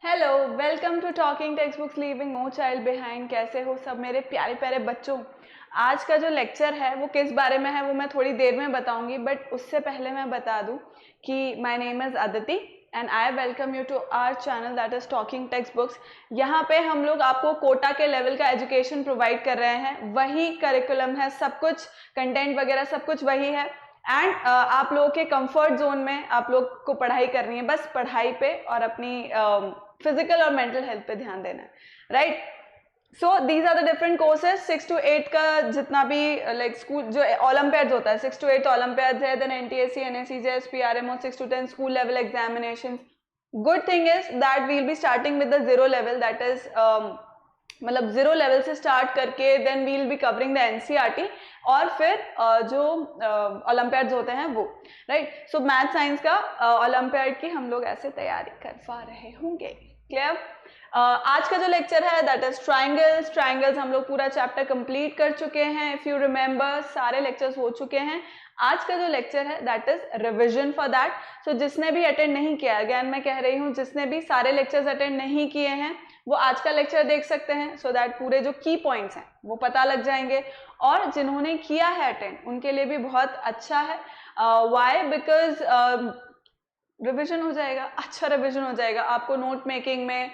Hello, welcome to talking textbooks leaving no child behind. कैसे हो सब मेरे प्यारे प्यारे बच्चों। आज का जो लेक्चर है वो किस बारे में है वो मैं थोड़ी देर में बताऊंगी, बट उससे पहले मैं बता दूं कि my name is Aditi and I welcome you to our channel that is talking textbooks. यहाँ पे हम लोग आपको कोटा के लेवल का एजुकेशन प्रोवाइड कर रहे हैं, वही करिकुलम है, सब कुछ कंटेंट वगैरह सब कुछ वही है एंड आप लोगों के कंफर्ट जोन में आप लोग को पढ़ाई करनी है, बस पढ़ाई पे और अपनी फिजिकल और मेंटल हेल्थ पे ध्यान देना है, right. So these are the different courses. 6 to 8 का जितना भी लाइक स्कूल जो ओलंपियाड्स होता है, 6 to 8 ओलंपियाड्स है, then NTSC, NSEJS, PRMO, 6 to 10 school level examinations. Good thing is that we will be starting with the zero level, that is मतलब zero level से start करके then we will be covering the NCERT और फिर जो olympiads होते हैं वो, right. So math science का ओलंपियाड की हम लोग ऐसे तैयारी कर पा रहे होंगे। क्लियर। आज का जो लेक्चर है दैट इज ट्राइंगल्स। ट्राइंगल्स हम लोग पूरा चैप्टर कंप्लीट कर चुके हैं। इफ यू रिमेंबर सारे लेक्चर्स हो चुके हैं। आज का जो लेक्चर है that is revision for that. So जिसने भी अटेंड नहीं किया, अगेन मैं कह रही हूँ, जिसने भी सारे लेक्चर्स अटेंड नहीं किए हैं वो आज का लेक्चर देख सकते हैं, सो दैट पूरे जो की पॉइंट्स हैं वो पता लग जाएंगे। और जिन्होंने किया है अटेंड उनके लिए भी बहुत अच्छा है। व्हाई? बिकॉज रिविजन हो जाएगा, अच्छा रिविजन हो जाएगा, आपको नोट मेकिंग में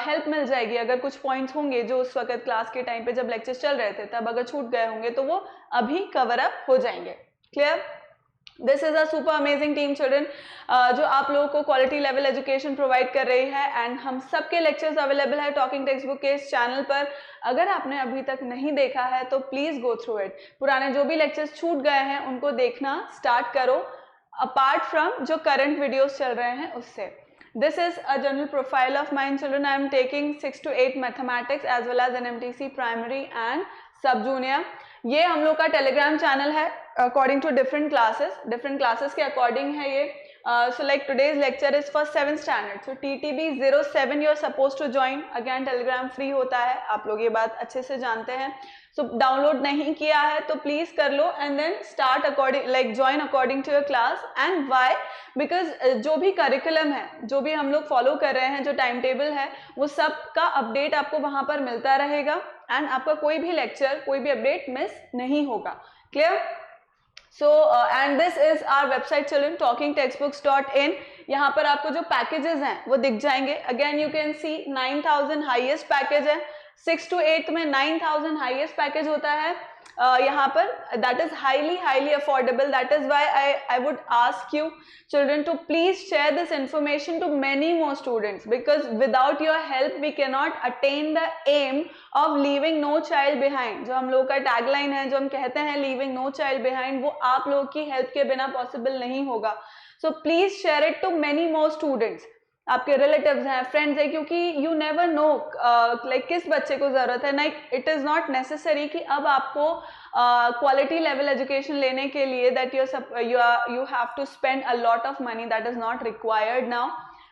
हेल्प मिल जाएगी। अगर कुछ पॉइंट्स होंगे जो उस वक्त क्लास के टाइम पे जब लेक्चर्स चल रहे थे तब अगर छूट गए होंगे तो वो अभी कवर अप हो जाएंगे। Clear. This is a super amazing team children जो आप लोगों को क्वालिटी लेवल एजुकेशन प्रोवाइड कर रही है एंड हम सबके लेक्चर्स अवेलेबल है टॉकिंग टेक्स्ट बुक के इस चैनल पर। अगर आपने अभी तक नहीं देखा है तो प्लीज गो थ्रू इट। पुराने जो भी लेक्चर्स छूट गए हैं उनको देखना स्टार्ट करो, अपार्ट फ्रॉम जो करंट वीडियोस चल रहे हैं उससे। This is a general profile of mine children. I am taking 6 to 8 mathematics as well as NMTC primary and sub junior. ये हम लोग का टेलीग्राम चैनल है अकॉर्डिंग टू डिफरेंट क्लासेस के अकॉर्डिंग है ये। So like today's lecture is for 7th standard. So TTB 07 you are suppose to join. Again Telegram free होता है, आप लोग ये बात अच्छे से जानते हैं। सो डाउनलोड नहीं किया है तो प्लीज कर लो and then start according like join according to your class. And why? Because जो भी करिकुलम है, जो भी हम लोग फॉलो कर रहे हैं, जो टाइम टेबल है, वो सब का अपडेट आपको वहां पर मिलता रहेगा एंड आपका कोई भी लेक्चर, कोई भी अपडेट मिस नहीं होगा। Clear. So and this is our website children talkingtextbooks.in। यहाँ पर आपको जो पैकेजेस हैं वो दिख जाएंगे। Again you can see 9000 highest package है। 6 to 8 में 9000 हाईएस्ट पैकेज होता है यहाँ पर। That is highly affordable. That is why I would ask you children to please share this information to many more students, because without your help we cannot attain the aim of leaving no child behind। जो हम लोग का tagline है, जो हम कहते हैं leaving no child behind, वो आप लोग की हेल्प के बिना पॉसिबल नहीं होगा। So please share it to many more students. आपके रिलेटिव्स हैं, फ्रेंड्स हैं, क्योंकि यू नेवर नो लाइक किस बच्चे को जरूरत है। Like it is not necessary कि अब आपको क्वालिटी लेवल एजुकेशन लेने के लिए that you have to spend a lot of money. That is not required now,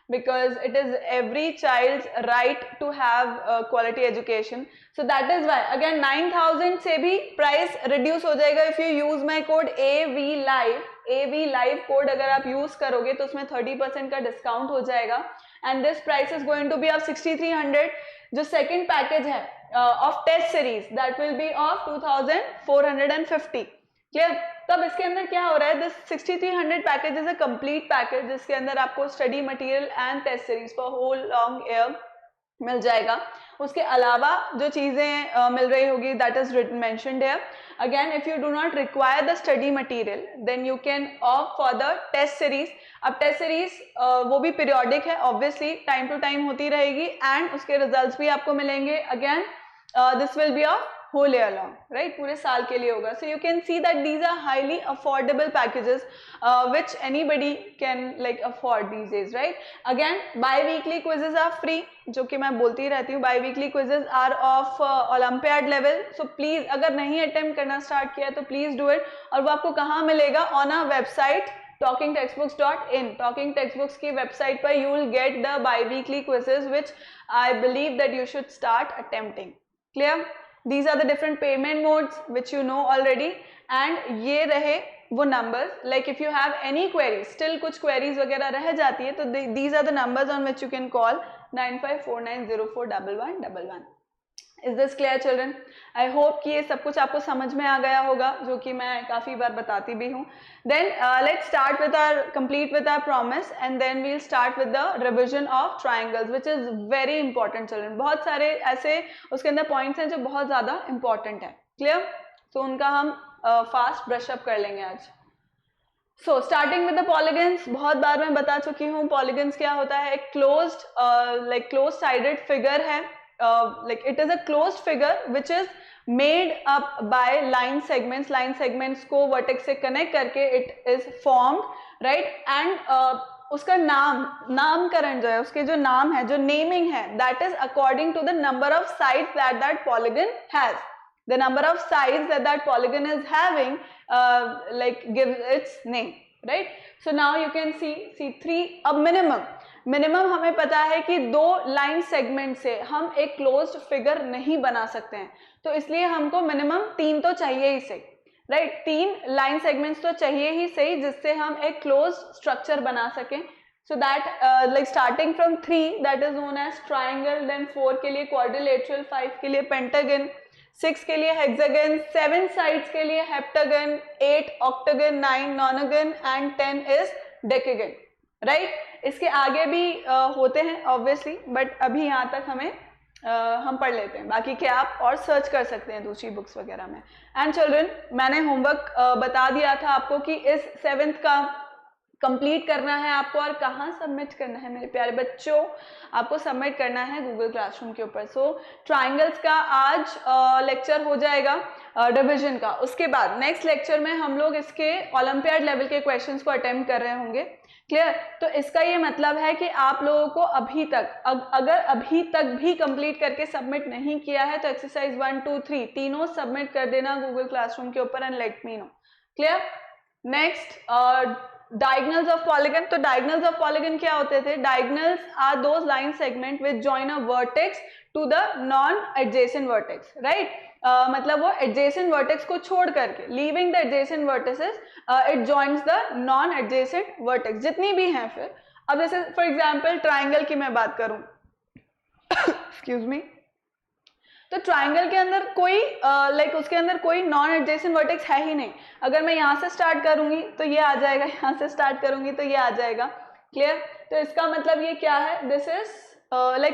because it is every child's right to have quality education. So that is why again 9000 से भी price reduce हो जाएगा if you use my code AVLIVE code अगर आप use करोगे तो उसमें 30% का डिस्काउंट हो जाएगा and this price is going to be of 6300। जो सेकंड पैकेज है of test series that will be of 2450। Clear. तब इसके अंदर क्या हो रहा है, this 6300 package is a complete package जिसके अंदर आपको study material and test series for whole long year मिल जाएगा। उसके अलावा जो चीजें मिल रही होगी that is mentioned here. Again if you do not require the study material then you can opt for the test series. अब टेस्ट सीरीज वो भी पीरियोडिक है, ऑब्वियसली टाइम टू टाइम होती रहेगी एंड उसके रिजल्ट्स भी आपको मिलेंगे। Again this will be of whole year long, right? पूरे साल के लिए होगा। So you can see that these are highly affordable packages which anybody can like afford these days, right? Again bi-weekly quizzes are free, जो कि मैं बोलती रहती हूँ। bi-weekly quizzes are of Olympiad level, so please अगर नहीं attempt करना start किया तो please do it। और वो आपको कहाँ मिलेगा? On our website talkingtextbooks.in। talking textbooks की वेबसाइट पर you will get the bi-weekly quizzes which I believe that you should start attempting। Clear? These are the different payment modes which you know already and ये रहे वो numbers। like if you have any queries, still कुछ queries वगैरह रह जाती है तो these are the numbers on which you can call। 9549041111। Is this clear children? I hope कि ये सब कुछ आपको समझ में आ गया होगा, जो कि मैं काफ़ी बार बताती भी हूँ। Then let's start with our complete with our promise and then we'll start with the revision of triangles which is very important children. बहुत सारे ऐसे उसके अंदर पॉइंट्स हैं जो बहुत ज़्यादा इंपॉर्टेंट है। क्लियर? तो उनका हम फास्ट ब्रशअप कर लेंगे आज। So starting with the polygons, बहुत बार मैं बता चुकी हूँ पॉलीगन्स क्या होता है। एक क्लोज साइडेड फिगर है, it is a closed figure which is made up by line segments. line segments को vertex से connect करके it is formed, right? And उसका नामकरण जो है, उसके जो नाम है, जो naming है, that is according to the number of sides that polygon has. The number of sides that polygon is having gives its name, right? So now you can see 3. अब मिनिमम हमें पता है कि 2 लाइन सेगमेंट से हम एक closed figure नहीं बना सकते हैं, तो इसलिए हमको मिनिमम 3 तो चाहिए ही सही, राइट? 3 लाइन सेगमेंट्स तो चाहिए ही सही जिससे हम एक क्लोज्ड स्ट्रक्चर बना सकें। So that starting from 3 that is known as triangle, then 4 के लिए क्वाड्रिलेटरल, 5 के लिए पेंटागन, 6 के लिए हेक्सागन, 7 साइड्स के लिए heptagon, 8 octagon, 9 nonagon and 10 is decagon, right? इसके आगे भी होते हैं ऑब्वियसली, बट अभी यहाँ तक हम पढ़ लेते हैं, बाकी क्या आप और सर्च कर सकते हैं दूसरी बुक्स वगैरह में। एंड चिल्ड्रन, मैंने होमवर्क बता दिया था आपको कि इस 7th का कंप्लीट करना है आपको, और कहाँ सबमिट करना है मेरे प्यारे बच्चों? आपको सबमिट करना है गूगल क्लासरूम के ऊपर। सो ट्राइंगल्स का आज लेक्चर हो जाएगा डिवीजन का। उसके बाद नेक्स्ट लेक्चर में हम लोग इसके ओलंपियाड लेवल के क्वेश्चंस को अटेम्प्ट कर रहे होंगे। क्लियर? तो इसका ये मतलब है कि आप लोगों को अभी तक अगर अभी तक भी कंप्लीट करके सबमिट नहीं किया है तो एक्सरसाइज 1, 2, 3 तीनों सबमिट कर देना गूगल क्लासरूम के ऊपर and let me know. Clear? Next diagonals of polygon. तो डायगोनल्स ऑफ पॉलीगन क्या होते थे? Diagonals are those line segment which join a vertex to the non adjacent vertex, right? मतलब वो एडजेसेंट वर्टेक्स को छोड़ करके, leaving the adjacent vertices, it joins the non adjacent vertex जितनी भी हैं। फिर अब जैसे फॉर एग्जांपल ट्राइंगल की मैं बात करूं, एक्सक्यूज मी, तो ट्राइंगल के अंदर कोई उसके अंदर कोई नॉन एडजेसेंट वर्टेक्स है ही नहीं। अगर मैं यहाँ से स्टार्ट करूंगी तो ये आ जाएगा, यहाँ से स्टार्ट करूंगी तो ये आ जाएगा। क्लियर? तो इसका मतलब ये क्या है? दिस इज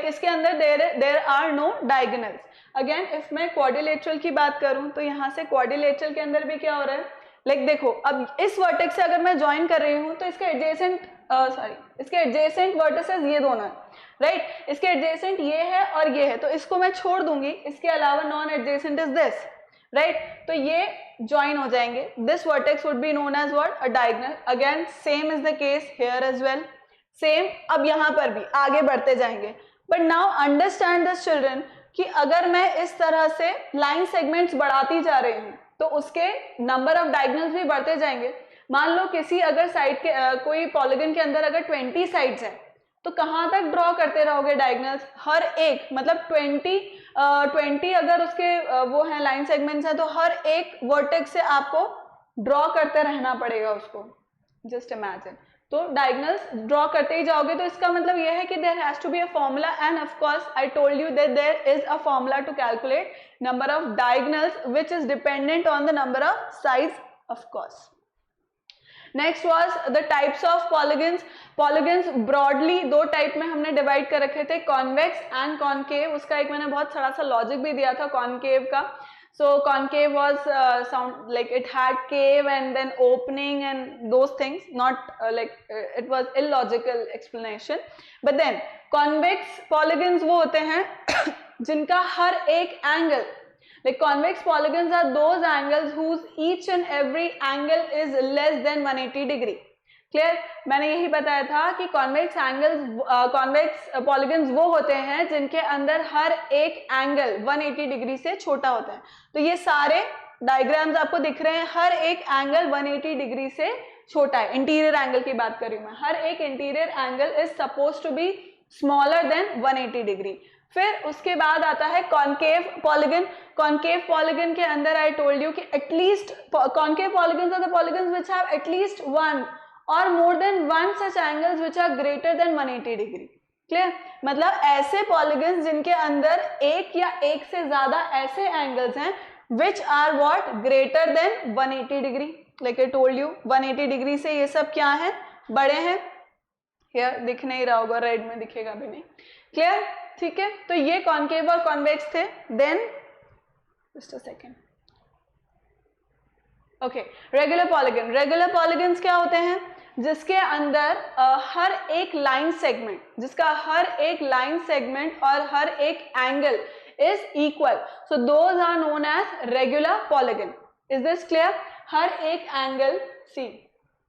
इसके अंदर there are no diagonals. Again if मैं क्वाड्रिलेटरल की बात करूं तो यहाँ से क्वाड्रिलेटरल के अंदर भी क्या हो रहा है? देखो, अब इस वर्टेक्स से अगर मैं ज्वाइन कर रही हूँ तो इसके एडजेसेंट वर्टिसेस ये दोनों है, राइट? इसके एडजेसेंट ये है और ये है, तो इसको मैं छोड़ दूंगी। इसके अलावा non adjacent is this, right? तो ये ज्वाइन हो जाएंगे। This vertex would be known as what? A diagonal. Again same is the case here as well, same. अब यहाँ पर भी आगे बढ़ते जाएंगे, but now understand this children कि अगर मैं इस तरह से लाइन सेगमेंट्स बढ़ाती जा रही हूँ तो उसके नंबर ऑफ डायगोनल्स भी बढ़ते जाएंगे। मान लो किसी अगर साइड के कोई पॉलीगन के अंदर अगर 20 साइड्स हैं तो कहाँ तक ड्रॉ करते रहोगे डायगोनल्स? हर एक, मतलब 20 अगर उसके वो हैं लाइन सेगमेंट्स हैं तो हर एक वर्टेक्स से आपको ड्रॉ करते रहना पड़ेगा उसको। जस्ट इमेजिन, तो डायगोनल्स ड्रॉ करते ही जाओगे, तो इसका मतलब यह है कि there has to be a formula, and of course I told you that there is a formula to calculate number of diagonals which is dependent on the number of sides, of course. Next was the types of polygons. Polygons broadly 2 type में हमने divide कर रखे थे, convex and concave. उसका एक मैंने बहुत थोड़ा सा लॉजिक भी दिया था कॉनकेव का। So concave was it had cave and then opening and those things, not it was illogical explanation. But then convex polygons वो होते हैं जिनका हर एक angle, convex polygons are those angles whose each and every angle is less than 180 degree. Clear? मैंने यही बताया था कि कॉन्वेक्स पॉलीगन्स वो होते हैं जिनके अंदर हर एक एंगल 180 डिग्री से छोटा होता है। तो ये सारे डायग्राम्स आपको दिख रहे हैं, हर एक एंगल 180 डिग्री से छोटा है। इंटीरियर एंगल की बात कर रही हूँ मैं, हर एक interior angle is suppose to be smaller than 180 degree. फिर उसके बाद आता है कॉनकेव पॉलीगन। कॉनकेव पॉलीगन के अंदर आई टोल्ड यू कि at least concave polygons are the polygons which have at least 1 or more than 1 such angles which are greater than 180 degree. Clear, मतलब ऐसे पॉलीगन्स जिनके अंदर एक या एक से ज्यादा ऐसे एंगल्स हैं which are what greater than 180 degree. Like I told you 180 degree से ये सब क्या है, बड़े हैं। हियर दिख नहीं रहा होगा, रेड में दिखेगा भी नहीं। क्लियर, ठीक है। तो ये कॉन्केव और कॉन्वेक्स थे। Then just a second, okay, regular polygon. Regular polygons क्या होते हैं, जिसके अंदर हर एक लाइन सेगमेंट, जिसका हर एक लाइन सेगमेंट और हर एक angle is equal, so those are known as regular polygon. Is this clear? हर एक एंगल सी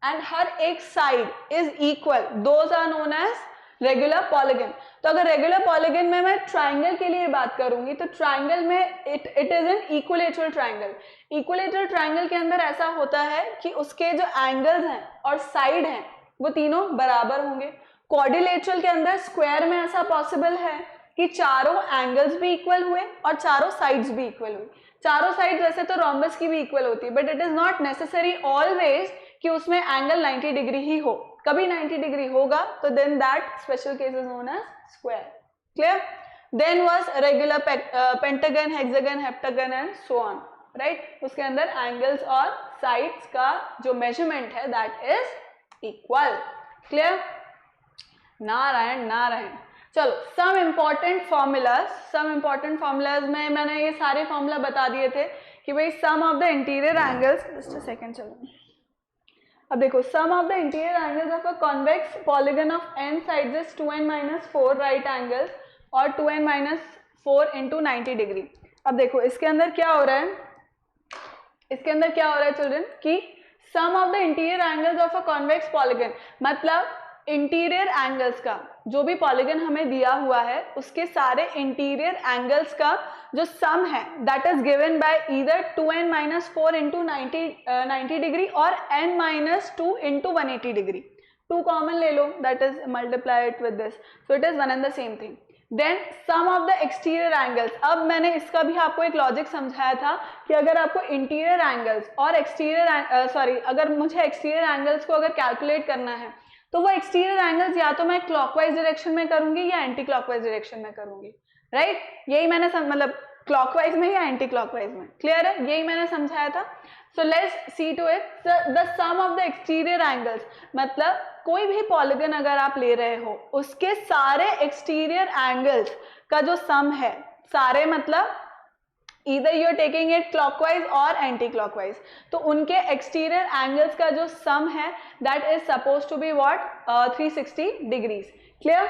एंड हर एक side is equal, those are known as regular polygon. तो अगर रेगुलर पॉलीगन में मैं ट्राइंगल के लिए बात करूंगी तो ट्राइंगल में it is an equilateral triangle. Equilateral triangle के अंदर ऐसा होता है कि उसके जो एंगल्स हैं और साइड हैं वो तीनों बराबर होंगे। क्वाड्रिलेटरल के अंदर स्क्वायर में ऐसा पॉसिबल है कि चारों एंगल्स भी इक्वल हुए और चारों साइड्स भी इक्वल हुई। चारों साइड वैसे तो रोम्बस की भी इक्वल होती है, but it is not necessary always कि उसमें एंगल 90 डिग्री ही हो। कभी 90 डिग्री होगा तो then that special case is known as square. Clear? Then was regular pentagon, hexagon, heptagon and so on, right? उसके अंदर एंगल्स और साइड्स का जो मेजरमेंट है that is equal. Clear? Narayan Narayan. चलो, सम इम्पॉर्टेंट फॉर्मूलाज में मैंने ये सारे फॉर्मूला बता दिए थे कि भाई sum of the interior angles, just a second, चलो अब देखो, sum of the interior angles of a convex polygon of n sides is 2n-4 right angles और 2n-4 इंटू 90 डिग्री। अब देखो इसके अंदर क्या हो रहा है, चिल्ड्रन, कि sum of the interior angles of a convex polygon, मतलब इंटीरियर एंगल्स का जो भी पॉलीगन हमें दिया हुआ है उसके सारे इंटीरियर एंगल्स का जो सम है that is given by either 2n-4 into 90 degree और n-2 इंटू 180 डिग्री। 2 कॉमन ले लो, that is multiply it with this, so it is one and the same thing. Then sum of the exterior angles. अब मैंने इसका भी आपको एक logic समझाया था कि अगर आपको इंटीरियर एंगल्स और अगर मुझे एक्सटीरियर एंगल्स को अगर कैलकुलेट करना है तो वो एक्सटीरियर एंगल्स या तो मैं क्लॉकवाइज डायरेक्शन में करूंगी या एंटी क्लॉकवाइज डायरेक्शन में करूंगी, राइट? यही मैंने मतलब क्लॉकवाइज में या एंटी क्लॉकवाइज में। क्लियर है? यही मैंने समझाया था। So let's see to it. The sum of the exterior angles, मतलब कोई भी पॉलीगन अगर आप ले रहे हो उसके सारे एक्सटीरियर एंगल्स का जो सम है, सारे मतलब either you are taking it clockwise और anti clockwise, तो उनके exterior angles का जो sum है that is supposed to be what 360 degrees. Clear?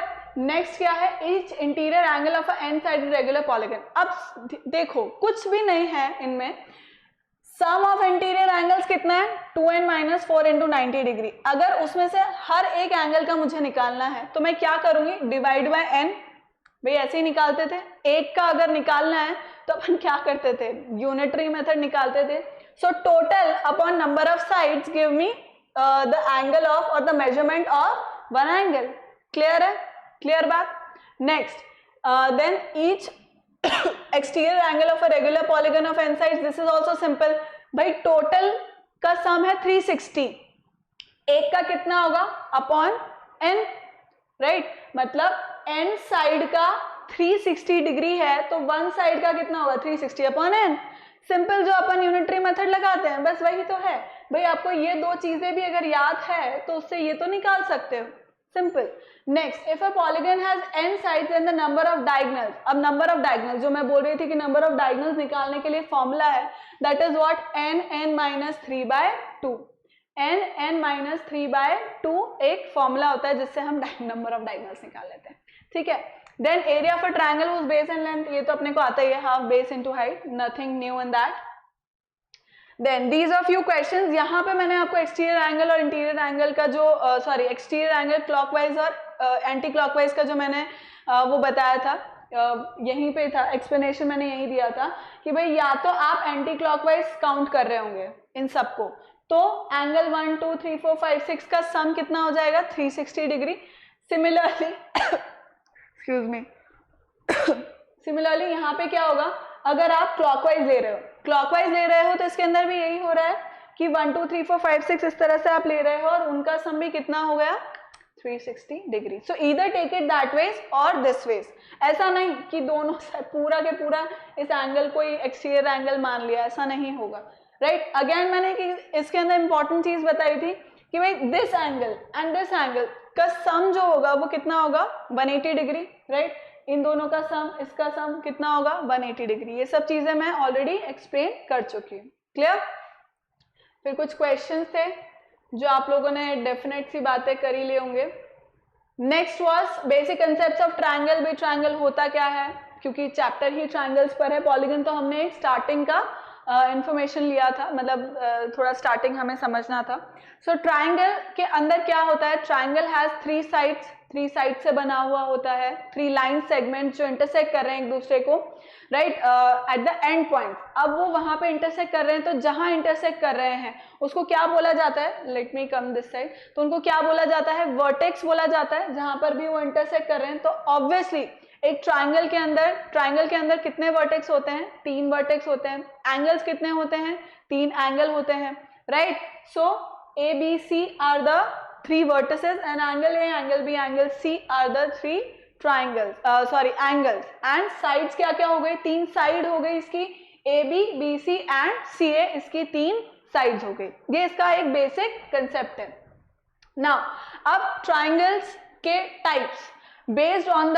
Next क्या है, each interior angle of a n-sided regular polygon. अब देखो कुछ भी नहीं है इनमें, सम ऑफ इंटीरियर एंगल्स कितना है 2n-4 इंटू 90 डिग्री। अगर उसमें से हर एक एंगल का मुझे निकालना है तो मैं क्या करूंगी, डिवाइड बाय n। भाई ऐसे ही निकालते थे, एक का अगर निकालना है तो अपन क्या करते थे, यूनिटरी मेथड निकालते थे। So total upon number of sides give me the angle of और the measurement of one angle. Clear है? क्लियर बात? Next, then each exterior angle of a regular polygon of n sides, this is also simple. भाई total का sum है 360, एक का कितना होगा अपॉन n, राइट? मतलब n साइड का 360 डिग्री है तो वन साइड का कितना होगा 360 अपॉन n। सिंपल जो अपन यूनिटरी मेथड लगाते हैं बस वही तो है। भाई आपको ये दो चीजें भी अगर याद है तो उससे ये तो निकाल सकते हो, simple. Next, if a polygon has n sides and the number of diagonals. अब नंबर ऑफ डायगोनल्स जो मैं बोल रही थी कि नंबर ऑफ डायगोनल्स निकालने के लिए फॉर्मूला है that is what n(n-3/2). n(n-3/2) एक फॉर्मूला होता है जिससे हम नंबर ऑफ डायगोनल्स निकाल लेते हैं, ठीक है। Then area of a triangle whose base and length, ये तो अपने को आता ही है, half base into height, nothing new in that. Then these are few questions. यहाँ पे मैंने आपको एक्सटीरियर एंगल और इंटीरियर एंगल का जो एक्सटीरियर एंगल क्लॉकवाइज और एंटी क्लॉकवाइज का जो मैंने वो बताया था, यहीं पे था एक्सप्लेनेशन, मैंने यही दिया था कि भाई या तो आप एंटी क्लॉकवाइज काउंट कर रहे होंगे इन सबको, तो एंगल 1 2 3 4 5 6 का सम कितना हो जाएगा 360 degree. Similarly excuse me, similarly यहाँ पे क्या होगा, अगर आप क्लॉकवाइज ले रहे हो तो इसके अंदर भी यही हो रहा है कि 1 2 3 4 5 6 इस तरह से आप ले रहे हो और उनका सम भी कितना हो गया 360 degree. So either take it that ways और दिस वेज. ऐसा नहीं कि दोनों से पूरा के पूरा इस एंगल को ही एक्सटीरियर एंगल मान लिया, ऐसा नहीं होगा. राइट, अगेन मैंने कि इसके अंदर इंपॉर्टेंट चीज बताई थी कि भाई this angle and this angle का सम जो होगा वो कितना होगा 180 डिग्री. राइट, इन दोनों का सम, इसका सम कितना होगा 180 डिग्री. ये सब चीजें मैं ऑलरेडी एक्सप्लेन कर चुकी हूँ. क्लियर. फिर कुछ क्वेश्चंस थे जो आप लोगों ने डेफिनेट सी बातें कर ही लिए होंगे. Next was basic concepts of triangle. भी ट्रायंगल होता क्या है, क्योंकि चैप्टर ही ट्रायंगल्स पर है. पॉलीगन तो हमने स्टार्टिंग का इंफॉर्मेशन लिया था, मतलब थोड़ा स्टार्टिंग हमें समझना था. सो ट्रायंगल के अंदर क्या होता है, ट्रायंगल हैज 3 साइड्स, 3 साइड से बना हुआ होता है. 3 लाइन सेगमेंट जो इंटरसेक्ट कर रहे हैं एक दूसरे को. Right, at the end point. अब वो वहां पे इंटरसेक्ट कर रहे हैं, तो जहां इंटरसेक्ट कर रहे हैं उसको क्या बोला जाता है, let me come this side, तो उनको क्या बोला जाता है, वर्टेक्स बोला जाता है. जहां पर भी वो इंटरसेक्ट कर रहे हैं, तो ऑब्वियसली एक ट्रायंगल के अंदर कितने वर्टेक्स होते हैं, 3 वर्टेक्स होते हैं. एंगल्स कितने होते हैं, 3 एंगल होते हैं. Right, so A B C are the 3 vertices and angle A, angle B, angle C are the 3 triangles, angles. and sides क्या क्या हो गई, 3 साइड हो गई इसकी, AB, BC and CA इसकी 3 साइड्स हो गई. ये इसका एक बेसिक कंसेप्ट है. नाउ अब ट्राइंगल्स के types based on the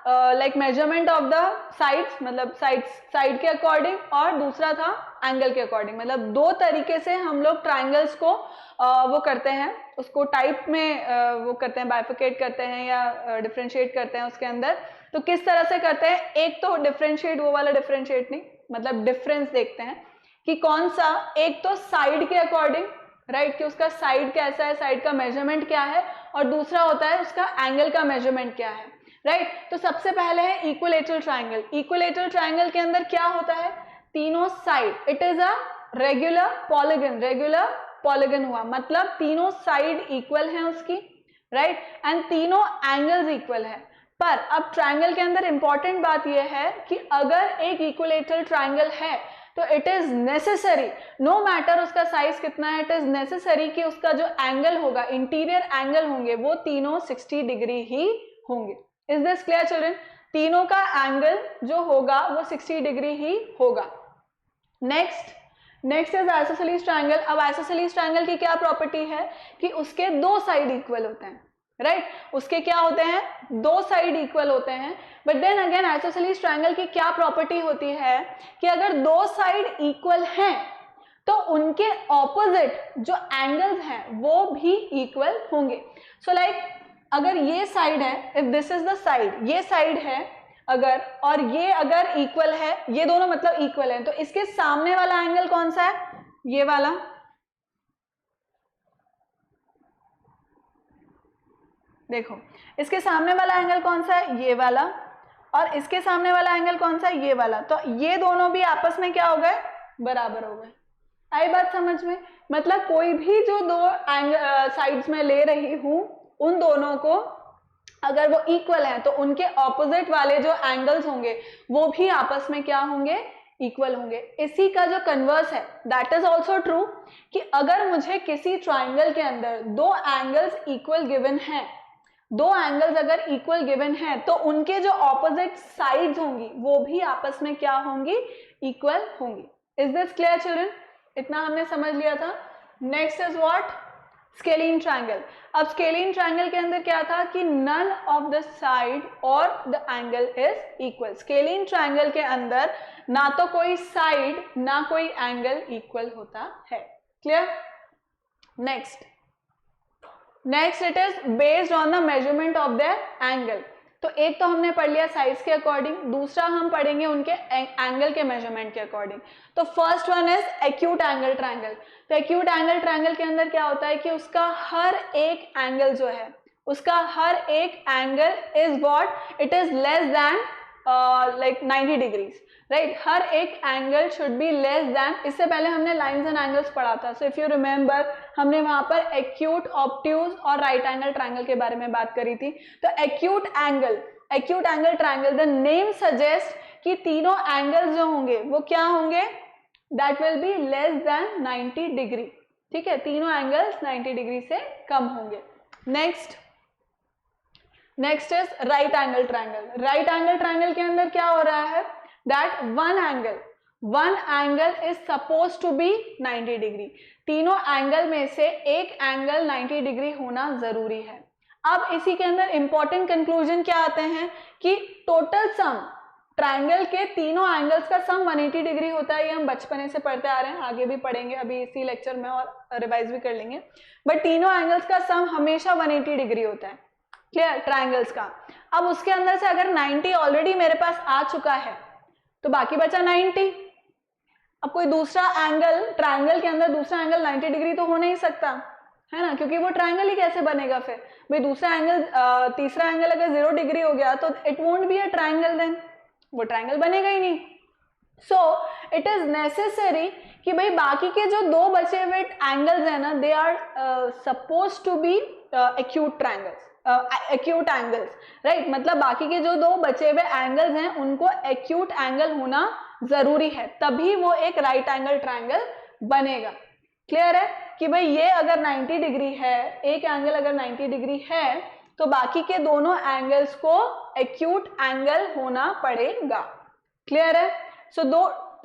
like measurement of the sides, मतलब साइड के अकॉर्डिंग, और दूसरा था एंगल के अकॉर्डिंग. मतलब 2 तरीके से हम लोग ट्राइंगल्स को वो करते हैं, उसको टाइप में वो करते हैं, बाइफिकेट करते हैं या डिफरेंशिएट करते हैं उसके अंदर. तो किस तरह से करते हैं, एक तो डिफरेंशिएट, वो वाला डिफरेंशिएट नहीं, मतलब डिफरेंस देखते हैं कि कौन सा. एक तो साइड के अकॉर्डिंग, राइट, कि उसका साइड कैसा है, साइड का मेजरमेंट क्या है, और दूसरा होता है उसका एंगल का मेजरमेंट क्या है. राइट, तो सबसे पहले है इक्विलेटरल ट्रायंगल. इक्विलेटरल ट्रायंगल के अंदर क्या होता है, तीनों side, it is a regular polygon हुआ, मतलब तीनों साइड इक्वल हैं उसकी. राइट, एंड तीनों एंगल्स इक्वल है. पर अब ट्रायंगल के अंदर इंपॉर्टेंट बात यह है कि अगर एक इक्विलेटरल ट्रायंगल है तो it is necessary, no matter उसका साइज कितना है, इट इज नेसेसरी कि उसका जो एंगल होगा, इंटीरियर एंगल होंगे, वो तीनों 60 डिग्री ही होंगे. Is this clear children. तीनों का एंगल जो होगा वो 60 डिग्री ही होगा. Next is isosceles triangle. अब आइसोसेलेस ट्रायंगल की क्या प्रॉपर्टी है कि उसके 2 साइड इक्वल होते हैं. राइट, उसके क्या होते हैं, 2 साइड इक्वल होते हैं. But then again isosceles triangle की क्या प्रॉपर्टी होती है कि अगर 2 साइड इक्वल हैं तो उनके ऑपोजिट जो एंगल्स हैं वो भी इक्वल होंगे. सो लाइक अगर ये साइड है, if this is the side, ये साइड है अगर, और ये अगर इक्वल है, ये दोनों मतलब इक्वल है, तो इसके सामने वाला एंगल कौन सा है, ये वाला. देखो इसके सामने वाला एंगल कौन सा है, ये वाला, और इसके सामने वाला एंगल कौन सा है, ये वाला. तो ये दोनों भी आपस में क्या हो गए, बराबर हो गए. आई बात समझ में. मतलब कोई भी जो 2 साइड्स में ले रही हूं, उन दोनों को अगर वो इक्वल हैं तो उनके ऑपोजिट वाले जो एंगल्स होंगे वो भी आपस में क्या होंगे, इक्वल होंगे. इसी का जो कन्वर्स है, दैट इज ऑल्सो ट्रू, कि अगर मुझे किसी ट्राइंगल के अंदर 2 एंगल्स इक्वल गिवन हैं, 2 एंगल्स अगर इक्वल गिवन हैं, तो उनके जो ऑपोजिट साइड्स होंगी वो भी आपस में क्या होंगी, इक्वल होंगी. Is this clear children. इतना हमने समझ लिया था. Next is what, scalene triangle. अब स्केलीन ट्रायंगल के अंदर क्या था कि नन ऑफ द साइड और the angle is equal. Scalene triangle के अंदर ना तो कोई साइड ना कोई एंगल इक्वल होता है. Clear. Next it is based on the measurement of the angle. तो एक तो हमने पढ़ लिया साइज के अकॉर्डिंग, दूसरा हम पढ़ेंगे उनके एंगल के मेजरमेंट के अकॉर्डिंग. तो first one is acute angle triangle. तो एक्यूट एंगल ट्रायंगल के अंदर क्या होता है कि उसका हर एक एंगल जो है, उसका हर एक angle is what, it is less than like 90 degrees. Right, हर एक angle should be less than. इससे पहले हमने लाइंस एंड एंगल्स पढ़ा था. सो इफ यू रिमेंबर, हमने वहां पर एक्यूट, ऑब्ट्यूज और राइट एंगल ट्रायंगल के बारे में बात करी थी. तो acute angle triangle, the name suggest कि तीनों एंगल्स जो होंगे वो क्या होंगे, that will be less than 90 degree. ठीक है, तीनों एंगल्स 90 डिग्री से कम होंगे. Next next is right angle triangle. Right angle triangle के अंदर क्या हो रहा है, that one angle is suppose to be 90 degree. तीनों एंगल में से एक एंगल 90 डिग्री होना जरूरी है। अब इसी के अंदर इंपॉर्टेंट कंक्लूजन क्या आते हैं कि टोटल सम ट्रायंगल के तीनों एंगल्स का सम 180 डिग्री होता है। ये हम बचपने से पढ़ते आ रहे हैं, आगे भी पढ़ेंगे, अभी इसी लेक्चर में और रिवाइज भी कर लेंगे। बट तीनों एंगल्स का सम हमेशा 180 डिग्री होता है, क्लियर, ट्रायंगल्स का। अब उसके अंदर से अगर 90 ऑलरेडी मेरे पास आ चुका है तो बाकी बचा 90। अब कोई दूसरा एंगल, ट्रायंगल के अंदर दूसरा एंगल 90 डिग्री तो हो नहीं सकता, है ना, क्योंकि वो ट्रायंगल ही कैसे बनेगा फिर भाई। दूसरा एंगल, तीसरा एंगल अगर 0 डिग्री हो गया तो it won't be a triangle, then वो ट्रायंगल बनेगा ही नहीं। सो इट इज नेसेसरी कि भाई बाकी के जो दो बचे हुए एंगल्स है ना, they are suppose to be acute triangles, acute angles, right. मतलब बाकी के जो दो बचे हुए एंगल्स हैं उनको एक्यूट एंगल होना जरूरी है, तभी वो एक राइट एंगल ट्रायंगल बनेगा। क्लियर है कि भाई ये अगर 90 डिग्री है, एक एंगल अगर 90 डिग्री है तो बाकी के दोनों एंगल्स को एक्यूट एंगल होना पड़ेगा। क्लियर है। सो दो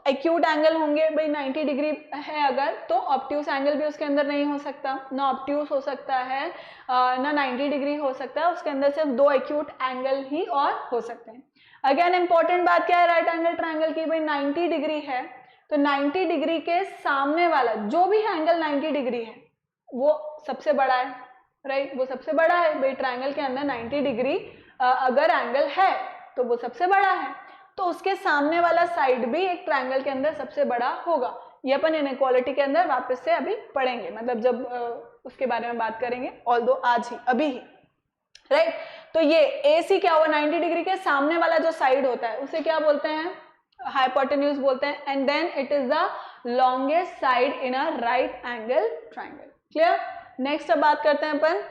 एक्यूट एंगल होंगे भाई, 90 डिग्री है अगर तो ऑब्ट्यूस एंगल भी उसके अंदर नहीं हो सकता, ना ऑब्ट्यूस हो सकता है ना 90 डिग्री हो सकता है, उसके अंदर सिर्फ दो एक्यूट एंगल ही और हो सकते हैं। अगेन इंपॉर्टेंट बात क्या है राइट एंगल ट्रायंगल की, भाई 90 डिग्री है तो 90 डिग्री के सामने वाला जो भी एंगल 90 डिग्री है वो सबसे बड़ा है, राइट, वो सबसे बड़ा है भाई। ट्रायंगल के अंदर 90 डिग्री अगर एंगल है तो वो सबसे बड़ा है, तो उसके सामने वाला साइड भी एक ट्रायंगल के अंदर सबसे बड़ा होगा। ये अपन इनइक्वालिटी के अंदर वापस से अभी पढ़ेंगे, मतलब जब उसके बारे में बात करेंगे, ऑल्दो आज ही, अभी ही, राइट। तो ये AC क्या हुआ, 90 डिग्री के सामने वाला जो साइड होता है उसे क्या बोलते हैं, हाइपोटेन्यूज बोलते हैं, and then it is the longest side in a right angle triangle. Clear. Next अब बात करते हैं अपन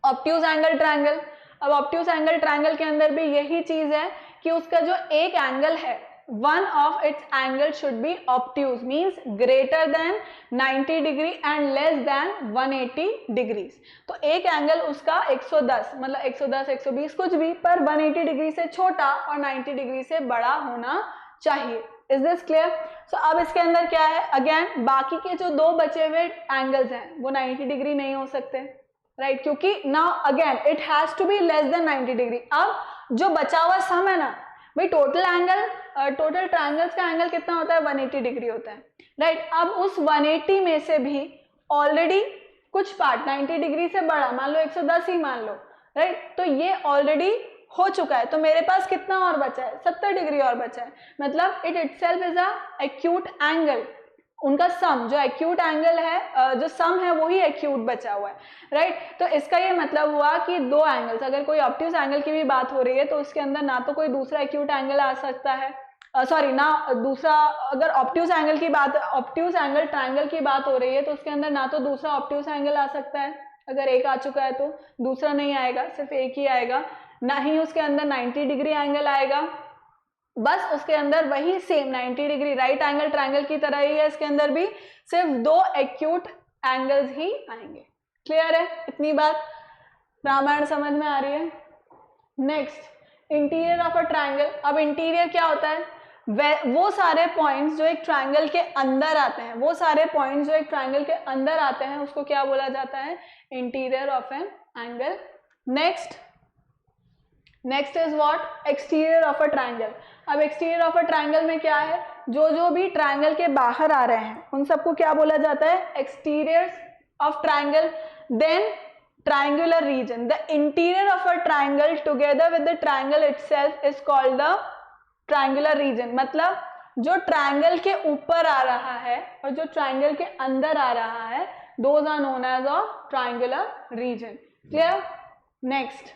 ऑब्ट्यूज एंगल ट्रायंगल। अब ऑब्ट्यूज एंगल ट्रायंगल के अंदर भी यही चीज है कि उसका जो एक एंगल है, one of its angle should be obtuse, means greater than 90 degree and less than 180 degrees। तो एक एंगल उसका 110, मतलब 110 120 कुछ भी, पर 180 डिग्री से छोटा और 90 डिग्री से बड़ा होना चाहिए। Is this clear. सो अब इसके अंदर क्या है, अगेन बाकी के जो दो बचे हुए एंगल्स हैं वो 90 डिग्री नहीं हो सकते, राइट, क्योंकि now again it has to be less than 90 degree. अब जो बचा हुआ सम है ना भाई, टोटल एंगल, टोटल ट्रायंगल्स का एंगल कितना होता है, 180 डिग्री होता है, राइट। अब उस 180 में से भी ऑलरेडी कुछ पार्ट 90 डिग्री से बड़ा, मान लो 110 ही मान लो, राइट, तो ये ऑलरेडी हो चुका है, तो मेरे पास कितना और बचा है, 70 डिग्री और बचा है। मतलब it itself is a acute angle, उनका सम जो एक्यूट एंगल है, जो सम है वही एक्यूट बचा हुआ है, राइट। तो इसका ये मतलब हुआ कि दो एंगल्स, अगर कोई ऑब्ट्यूज एंगल की भी बात हो रही है तो उसके अंदर ना तो कोई दूसरा एक्यूट एंगल आ सकता है, सॉरी ना दूसरा, अगर ऑब्ट्यूज एंगल की बात, ऑब्ट्यूज एंगल ट्रायंगल की बात हो रही है तो उसके अंदर ना तो दूसरा ऑब्ट्यूज एंगल आ सकता है, अगर एक आ चुका है तो दूसरा नहीं आएगा, सिर्फ एक ही आएगा, ना ही उसके अंदर 90 डिग्री एंगल आएगा, बस उसके अंदर वही same 90 degree right angle triangle की तरह ही है, इसके अंदर भी सिर्फ दो एक्यूट एंगल्स ही आएंगे। क्लियर है, इतनी बात रामायण समझ में आ रही है। Next interior of a triangle. अब इंटीरियर क्या होता है, वो सारे पॉइंट्स जो एक ट्रायंगल के अंदर आते हैं, वो सारे पॉइंट्स जो एक ट्रायंगल के अंदर आते हैं उसको क्या बोला जाता है, interior of an angle. Next is what, exterior of a triangle. अब एक्सटीरियर ऑफ अ ट्रायंगल में क्या है, जो भी ट्रायंगल के बाहर आ रहे हैं उन सबको क्या बोला जाता है, exterior of triangle. Then triangular region, the interior of a triangle together with the triangle itself is called the triangular region। मतलब जो ट्रायंगल के ऊपर आ रहा है और जो ट्रायंगल के अंदर आ रहा है, those are known as a triangular region। Clear. Next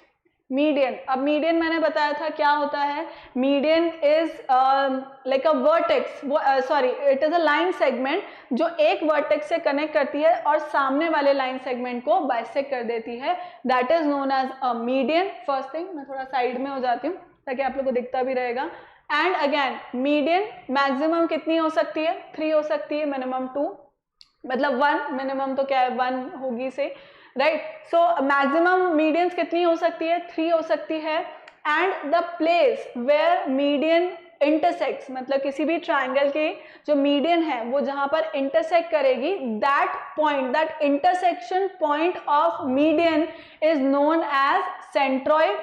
median. अब मीडियन मैंने बताया था क्या होता है, median is like a vertex, sorry it is a line segment जो एक वर्टेक्स से कनेक्ट करती है और सामने वाले लाइन सेगमेंट को बाइसेक्ट कर देती है, that is known as a median. First thing, मैं थोड़ा साइड में हो जाती हूँ ताकि आप लोग को दिखता भी रहेगा। एंड अगेन मीडियन मैक्सिमम कितनी हो सकती है, 3 हो सकती है, मिनिमम 2, मतलब 1, मिनिमम तो क्या है 1 होगी से, राइट। सो मैक्सिमम मीडियंस कितनी हो सकती है, 3 हो सकती है। And the place where median intersects, मतलब किसी भी ट्राइंगल के जो मीडियन है वो जहां पर इंटरसेक्ट करेगी, that point, that intersection point of median is known as centroid.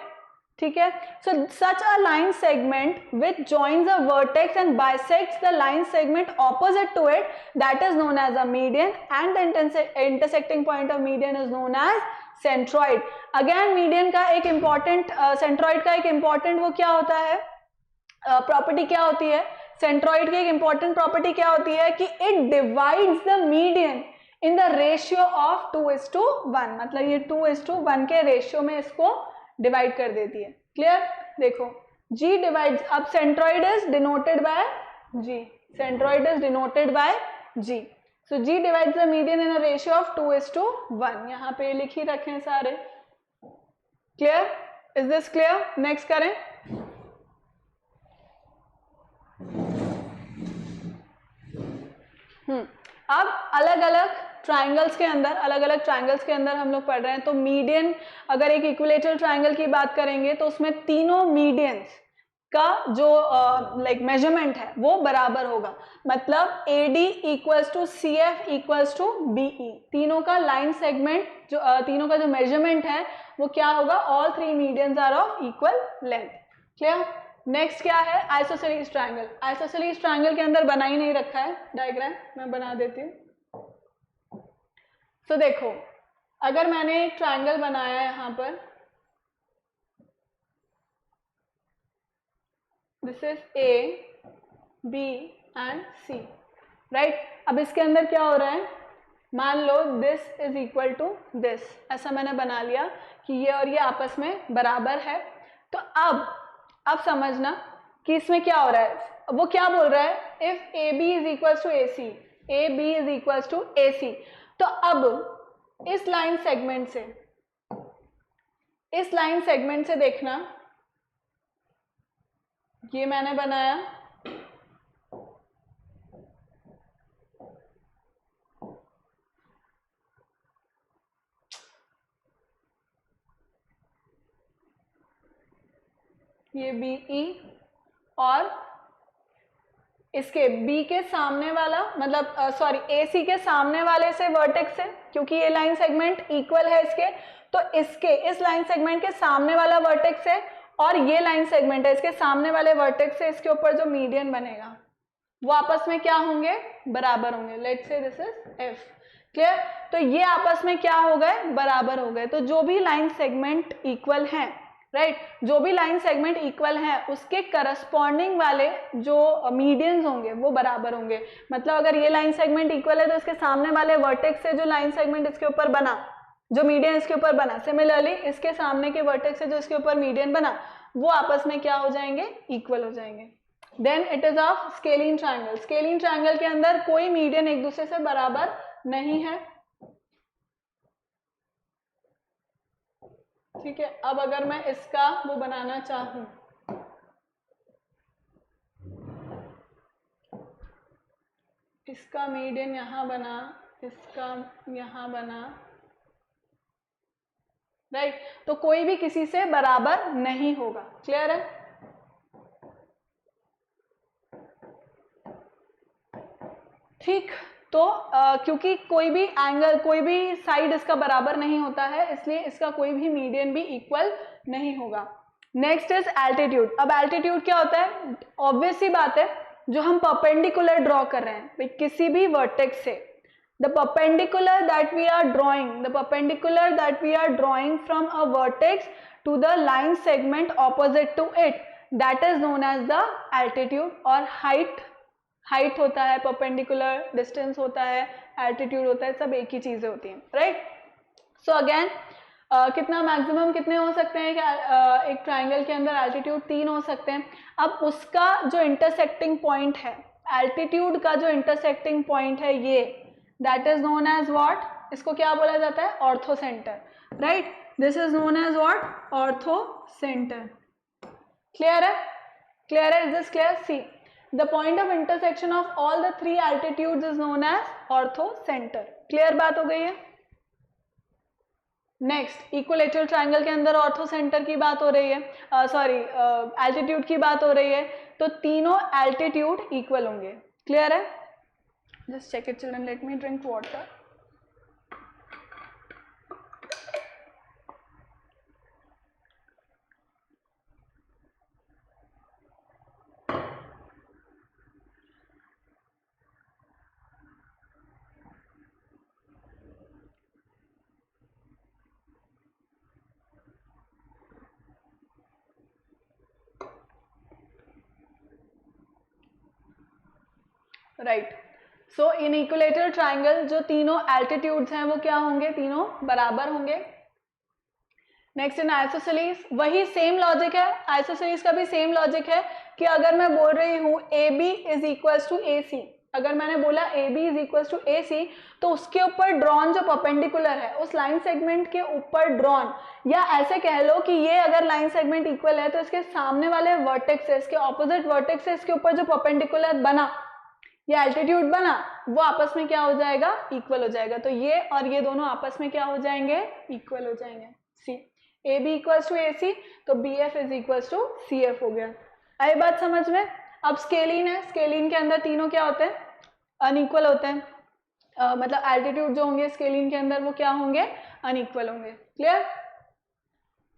ठीक है। So such a line segment which joins a vertex and bisects the line segment opposite to it, that is known as a median, and the intersecting point of median is known as centroid. Again median का एक important, centroid का एक important वो क्या होता है, property क्या होती है, सेंट्रॉइड की एक इंपॉर्टेंट प्रॉपर्टी क्या होती है कि it divides the median in the ratio of 2:1, मतलब ये 2:1 के रेशियो में इसको डिवाइड कर देती है। क्लियर। देखो G डिवाइड्स, अब centroid is denoted bye G, centroid is denoted bye G, so G divides the median in a ratio of 2:1, यहाँ पे लिख ही रखे हैं सारे। Clear, is this clear? Next करें। अब अलग अलग ट्राइंगल्स के अंदर हम लोग पढ़ रहे हैं, तो मीडियन, अगर एक इक्विलेटरल ट्राइंगल की बात करेंगे तो उसमें तीनों मीडियंस का जो लाइक मेजरमेंट है वो बराबर होगा, मतलब AD equals to CF equals to BE, तीनों का लाइन सेगमेंट जो तीनों का जो मेजरमेंट है वो क्या होगा, all 3 medians are of equal length. Clear. Next क्या है, आइसोसेलेस ट्राइंगल। आइसोसेलेस ट्राइंगल के अंदर बना ही नहीं रखा है डायग्राम, मैं बना देती हूँ। तो देखो अगर मैंने एक ट्राइंगल बनाया है यहाँ पर, this is A, B and C, right. अब इसके अंदर क्या हो रहा है, मान लो this is equal to this, ऐसा मैंने बना लिया कि ये और ये आपस में बराबर है। तो अब समझना कि इसमें क्या हो रहा है, वो क्या बोल रहा है, if AB is equal to AC, AB is equal to AC, तो अब इस लाइन सेगमेंट से देखना, ये मैंने बनाया, ये BE, और इसके B के सामने वाला, मतलब सॉरी AC के सामने वाले से वर्टेक्स है, क्योंकि ये लाइन सेगमेंट इक्वल है इसके, तो इसके इस लाइन सेगमेंट के सामने वाला वर्टेक्स है और ये लाइन सेगमेंट है, इसके सामने वाले वर्टेक्स से इसके ऊपर जो मीडियन बनेगा वो आपस में क्या होंगे, बराबर होंगे। Let's say this is F। Clear. तो ये आपस में क्या हो गए, बराबर हो गए। तो जो भी लाइन सेगमेंट इक्वल हैं, राइट, जो भी लाइन सेगमेंट इक्वल हैं उसके करस्पॉन्डिंग वाले जो मीडियंस होंगे वो बराबर होंगे। मतलब अगर ये लाइन सेगमेंट इक्वल है तो इसके सामने वाले वर्टेक्स से जो लाइन सेगमेंट इसके ऊपर बना, जो मीडियन इसके ऊपर बना, सिमिलरली इसके सामने के वर्टेक्स से जो इसके ऊपर मीडियन बना वो आपस में क्या हो जाएंगे, इक्वल हो जाएंगे। Then it is of scalene triangle. Scalene triangle के अंदर कोई मीडियन एक दूसरे से बराबर नहीं है। ठीक है। अब अगर मैं इसका वो बनाना चाहूं, इसका मीडियन यहां बना, इसका यहां बना, राइट, तो कोई भी किसी से बराबर नहीं होगा। क्लियर है। ठीक। तो क्योंकि कोई भी एंगल, कोई भी साइड इसका बराबर नहीं होता है, इसलिए इसका कोई भी मीडियन भी इक्वल नहीं होगा। Next is altitude. अब एल्टीट्यूड क्या होता है, ऑब्वियस सी बात है, जो हम परपेंडिकुलर ड्रॉ कर रहे हैं किसी भी वर्टेक्स से, the perpendicular that we are drawing from a vertex to the line segment opposite to it, that is known as the altitude। और height होता है, perpendicular distance होता है, altitude होता है, सब एक ही चीजें होती हैं, राइट। सो अगेन कितना मैक्सिमम कितने हो सकते हैं, एक ट्राइंगल के अंदर एल्टीट्यूड 3 हो सकते हैं। अब उसका जो इंटरसेक्टिंग पॉइंट है, एल्टीट्यूड का जो इंटरसेक्टिंग पॉइंट है ये, that is known as what, इसको क्या बोला जाता है, orthocentre, right. This is known as what, orthocentre. Clear है, क्लियर है, is this clear. See, the point of intersection of all the 3 altitudes is known as orthocentre. Clear बात हो गई है। नेक्स्ट, इक्विलेटरल ट्रायंगल के अंदर ortho centre की बात हो रही है, सॉरी एल्टीट्यूड की बात हो रही है, तो तीनों एल्टीट्यूड इक्वल होंगे। क्लियर है? Just check it children, let me drink water. Right, so in equilateral triangle जो तीनों एल्टीट्यूड्स हैं वो क्या होंगे? तीनों बराबर होंगे। नेक्स्ट, इन आइसोसेलेस वही सेम लॉजिक है, आइसोसेलेस का भी सेम लॉजिक है कि अगर मैं बोल रही हूँ A B is equals to A C, अगर मैंने बोला A B is equals to A C, तो उसके ऊपर ड्रॉन जो परपेंडिकुलर है उस लाइन सेगमेंट के ऊपर ड्रॉन, या ऐसे कह लो कि ये अगर लाइन सेगमेंट इक्वल है तो इसके सामने वाले वर्टेक्सेस के ऑपोजिट वर्टेक्सेस के ऊपर जो परपेंडिकुलर बना या एल्टीट्यूड बना वो आपस में क्या हो जाएगा? इक्वल हो जाएगा। तो ये और ये दोनों आपस में क्या हो जाएंगे? इक्वल हो जाएंगे। See A B equals to A C, तो B F is equals to C F हो गया। आई बात समझ में? अब स्केलिन है, स्केलिन के अंदर तीनों क्या होते हैं? अनइक्वल होते हैं, मतलब एल्टीट्यूड जो होंगे स्केलिन के अंदर वो क्या होंगे? अनइक्वल होंगे। Clear?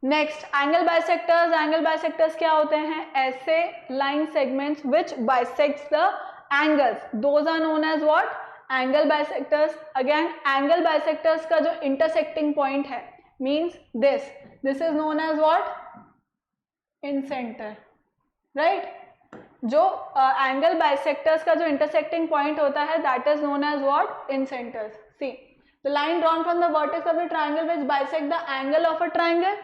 Next, angle bisectors. Angle bisectors क्या होते हैं? ऐसे line segments which bisects the angles, those are known as what? Angle bisectors. Again, angle bisectors का जो intersecting point है means this is known as what? In center, right? जो angle bisectors का जो intersecting point होता है that is known as what? In centers. See, the line drawn from the vertex of the triangle which bisect the angle of a triangle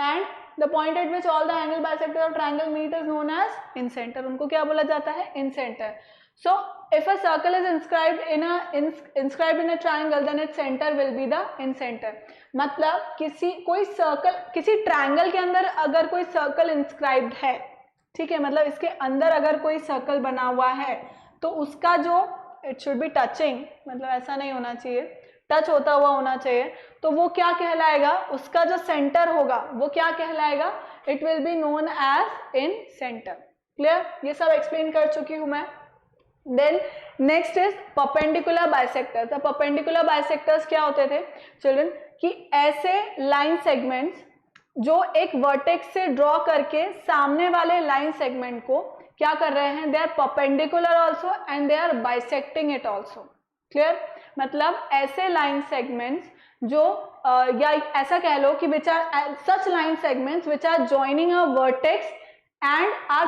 and the point at which all the angle bisectors of triangle meet is known as in center. उनको क्या बोला जाता है? In center. So if a circle is inscribed in a triangle, then its center will be the in center. मतलब कोई circle, किसी triangle के अंदर अगर कोई सर्कल इंस्क्राइब्ड है, ठीक है, मतलब इसके अंदर अगर कोई सर्कल बना हुआ है तो उसका जो इट शुड बी टचिंग, मतलब ऐसा नहीं होना चाहिए, टच होता हुआ होना चाहिए, तो वो क्या कहलाएगा? उसका जो सेंटर होगा वो क्या कहलाएगा? It will be known as incentre. Clear? ये सब एक्सप्लेन कर चुकी हूं मैं। Then next is perpendicular bisectors. अब परपेंडिकुलर बाइसेक्टर्स क्या होते थे चिल्ड्रन? कि ऐसे लाइन सेगमेंट्स जो एक वर्टेक्स से ड्रॉ करके सामने वाले लाइन सेगमेंट को क्या कर रहे हैं? They are perpendicular also and they are bisecting it also. Clear? मतलब ऐसे लाइन सेगमेंट्स जो या ऐसा कह लो कि which are such line segments which are joining a vertex and are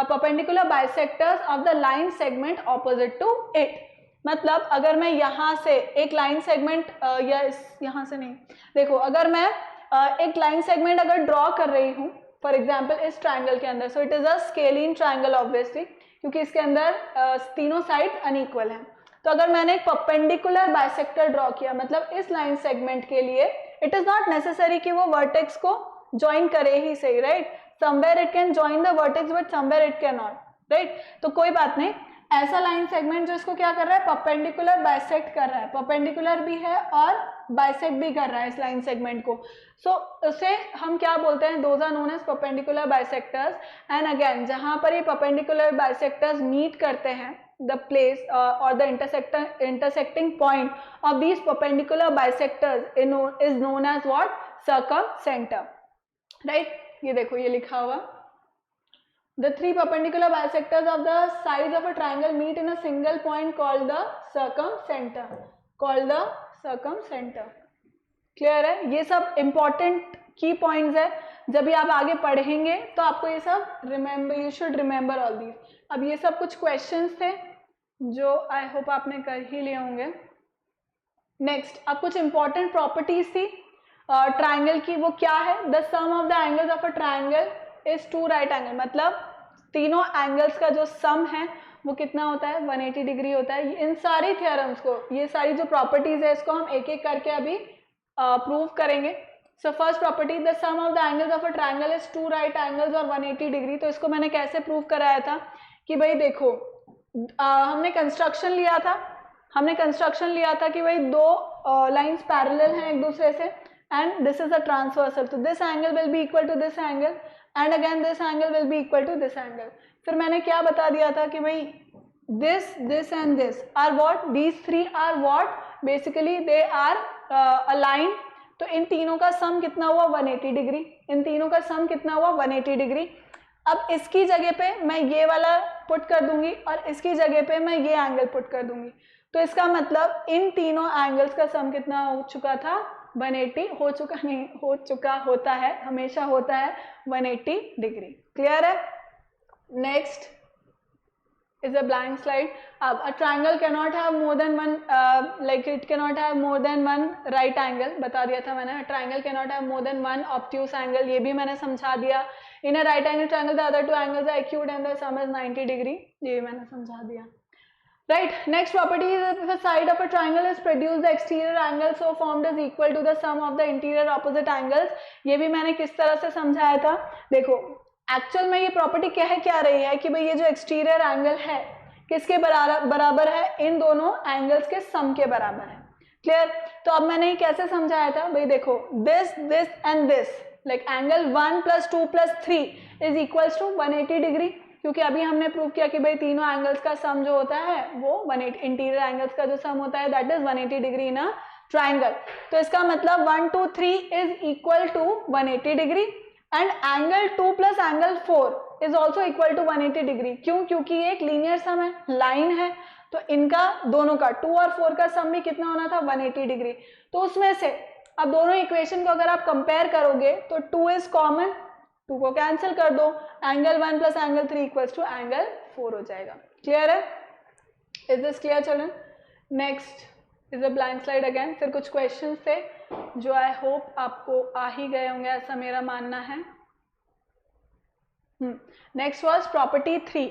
perpendicular bisectors of the line segment opposite to it। मतलब अगर मैं यहाँ से एक लाइन सेगमेंट या यहाँ से नहीं, देखो अगर मैं एक लाइन सेगमेंट अगर ड्रॉ कर रही हूँ फॉर एग्जाम्पल इस ट्राइंगल के अंदर, सो it is a scalene triangle obviously, क्योंकि इसके अंदर तीनों साइड अनइक्वल हैं। तो अगर मैंने एक परपेंडिकुलर बाइसेक्टर ड्रॉ किया, मतलब इस लाइन सेगमेंट के लिए इट इज नॉट नेसेसरी कि वो वर्टेक्स को ज्वाइन करे ही सही, right? somewhere it can join the vertex but somewhere it cannot, right? तो कोई बात नहीं, ऐसा लाइन सेगमेंट जो इसको क्या कर रहा है? परपेंडिकुलर बाइसेक्ट कर रहा है, परपेंडिकुलर भी है और बाइसेक्ट भी कर रहा है इस लाइन सेगमेंट को, सो उसे हम क्या बोलते हैं? Those are known as perpendicular bisectors. And again जहां पर ये परपेंडिकुलर बाइसेक्टर्स मीट करते हैं, the place or the intersecting point of these perpendicular bisectors is known as what? Circumcenter, right? ये देखो ये लिखा हुआ, the three perpendicular bisectors of the sides of a triangle meet in a single point called the circumcenter, called the circumcenter। Clear है? ये सब important की points है, जब भी आप आगे पढ़ेंगे तो आपको ये सब remember, you should remember all these. अब ये सब कुछ क्वेश्चंस थे जो आई होप आपने कर ही लिए होंगे। नेक्स्ट, अब कुछ इंपॉर्टेंट प्रॉपर्टीज थी ट्राइंगल की, वो क्या है? The sum of the angles of a triangle is two right angle, मतलब तीनों एंगल्स का जो सम है वो कितना होता है? 180 डिग्री होता है। इन सारी थ्योरम्स को, ये सारी जो प्रॉपर्टीज है इसको हम एक एक करके अभी प्रूव करेंगे। So first property, the sum of the angles of a triangle is two right angles और 180 डिग्री। तो इसको मैंने कैसे प्रूव कराया था कि भाई देखो हमने कंस्ट्रक्शन लिया था कि भाई दो लाइंस पैरेलल हैं एक दूसरे से and this is a transversal, तो this angle will be equal to this angle and again this angle will be equal to this angle. फिर मैंने क्या बता दिया था कि भाई this and this are what, these three are what, basically they are aligned। तो इन तीनों का सम कितना हुआ 180 डिग्री, इन तीनों का सम कितना हुआ 180 डिग्री। अब इसकी जगह पे मैं ये वाला पुट कर दूंगी और इसकी जगह पे मैं ये एंगल पुट कर दूंगी, तो इसका मतलब इन तीनों एंगल्स का सम कितना हो चुका था 180, हो चुका नहीं, हो चुका होता है, हमेशा होता है 180 डिग्री। क्लियर है? Next is a blank slide. A triangle cannot have more than one like it cannot have more than one right angle, बता दिया था मैंने। triangle cannot have more than one obtuse angle, ये भी मैंने समझा दिया। in a right angle triangle the other two angles are acute and the sum is 90 degree, ये भी मैंने समझा दिया। right, next property is if a side of a triangle is produced the exterior angle so formed is equal to the sum of the interior opposite angles, ये भी मैंने किस तरह से समझाया था। देखो एक्चुअल में ये प्रॉपर्टी क्या रही है कि भाई ये जो एक्सटीरियर एंगल है किसके बराबर है, इन दोनों एंगल्स के सम के बराबर है। क्लियर? तो अब मैंने ये कैसे समझाया था, भाई देखो this and this like angle 1 + 2 + 3 is equals to 180 degree, क्योंकि अभी हमने प्रूव किया कि भाई तीनों एंगल्स का सम जो होता है वो 180, इंटीरियर एंगल्स का जो सम होता है that is 180 degree in a triangle. तो इसका मतलब 1 2 3 is equal to 180 degree and angle 2 + angle 4 is also equal to 180 degree. क्यों? क्योंकि ये एक लीनियर सम है, लाइन है, तो इनका दोनों का 2 और 4 का सम भी कितना होना था 180 डिग्री। तो उसमें से अब दोनों इक्वेशन को अगर आप कंपेयर करोगे तो 2 इज कॉमन, 2 को कैंसिल कर दो, angle 1 + angle 3 equals to angle 4 हो जाएगा। क्लियर है? Is this clear children? Next is a blank slide again. फिर कुछ क्वेश्चंस थे जो आई होप आपको आ ही गए होंगे, ऐसा मेरा मानना है। Next was property 3।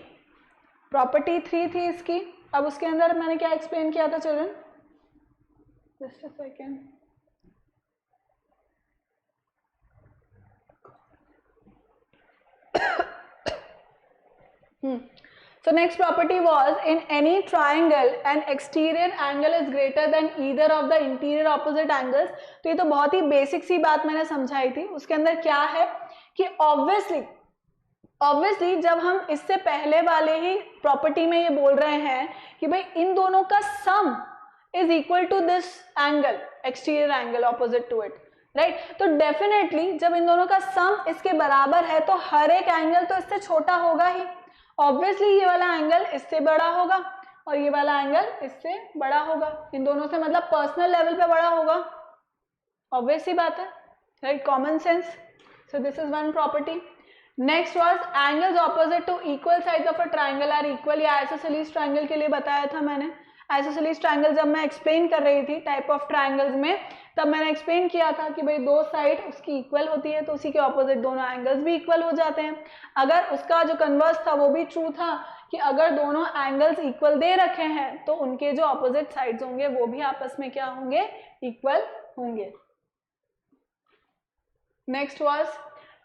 प्रॉपर्टी 3 थी इसकी। अब उसके अंदर मैंने क्या एक्सप्लेन किया था children? Just a second. So next property was in any triangle an exterior angle is greater than either of the interior opposite angles। तो ये तो बहुत ही बेसिक सी बात मैंने समझाई थी। उसके अंदर क्या है कि ऑब्वियसली जब हम इससे पहले वाले ही प्रॉपर्टी में ये बोल रहे हैं कि भाई इन दोनों का sum is equal to this angle, exterior angle opposite to it, right? तो डेफिनेटली जब इन दोनों का सम इसके बराबर है तो हर एक एंगल तो इससे छोटा होगा ही। ऑब्वियसली ये वाला एंगल इससे बड़ा होगा और ये वाला एंगल इससे बड़ा होगा, इन दोनों से मतलब पर्सनल लेवल पे बड़ा होगा। ऑब्वियस सी बात है, right? Common sense. So this is one property. Next was angles opposite to equal sides of a triangle are equal. या आइसोसेलेस ट्राइंगल के लिए बताया था मैंने। आइसोसेलेस ट्राइंगल जब मैं एक्सप्लेन कर रही थी टाइप ऑफ ट्राइंगल्स में, तब मैंने एक्सप्लेन किया था कि भाई दो साइड उसकी इक्वल होती है तो उसी के ऑपोजिट दोनों एंगल्स भी इक्वल हो जाते हैं। अगर उसका जो कन्वर्स था वो भी ट्रू था कि अगर दोनों एंगल्स इक्वल दे रखे हैं तो उनके जो ऑपोजिट साइड्स होंगे वो भी आपस में क्या होंगे, इक्वल होंगे। Next was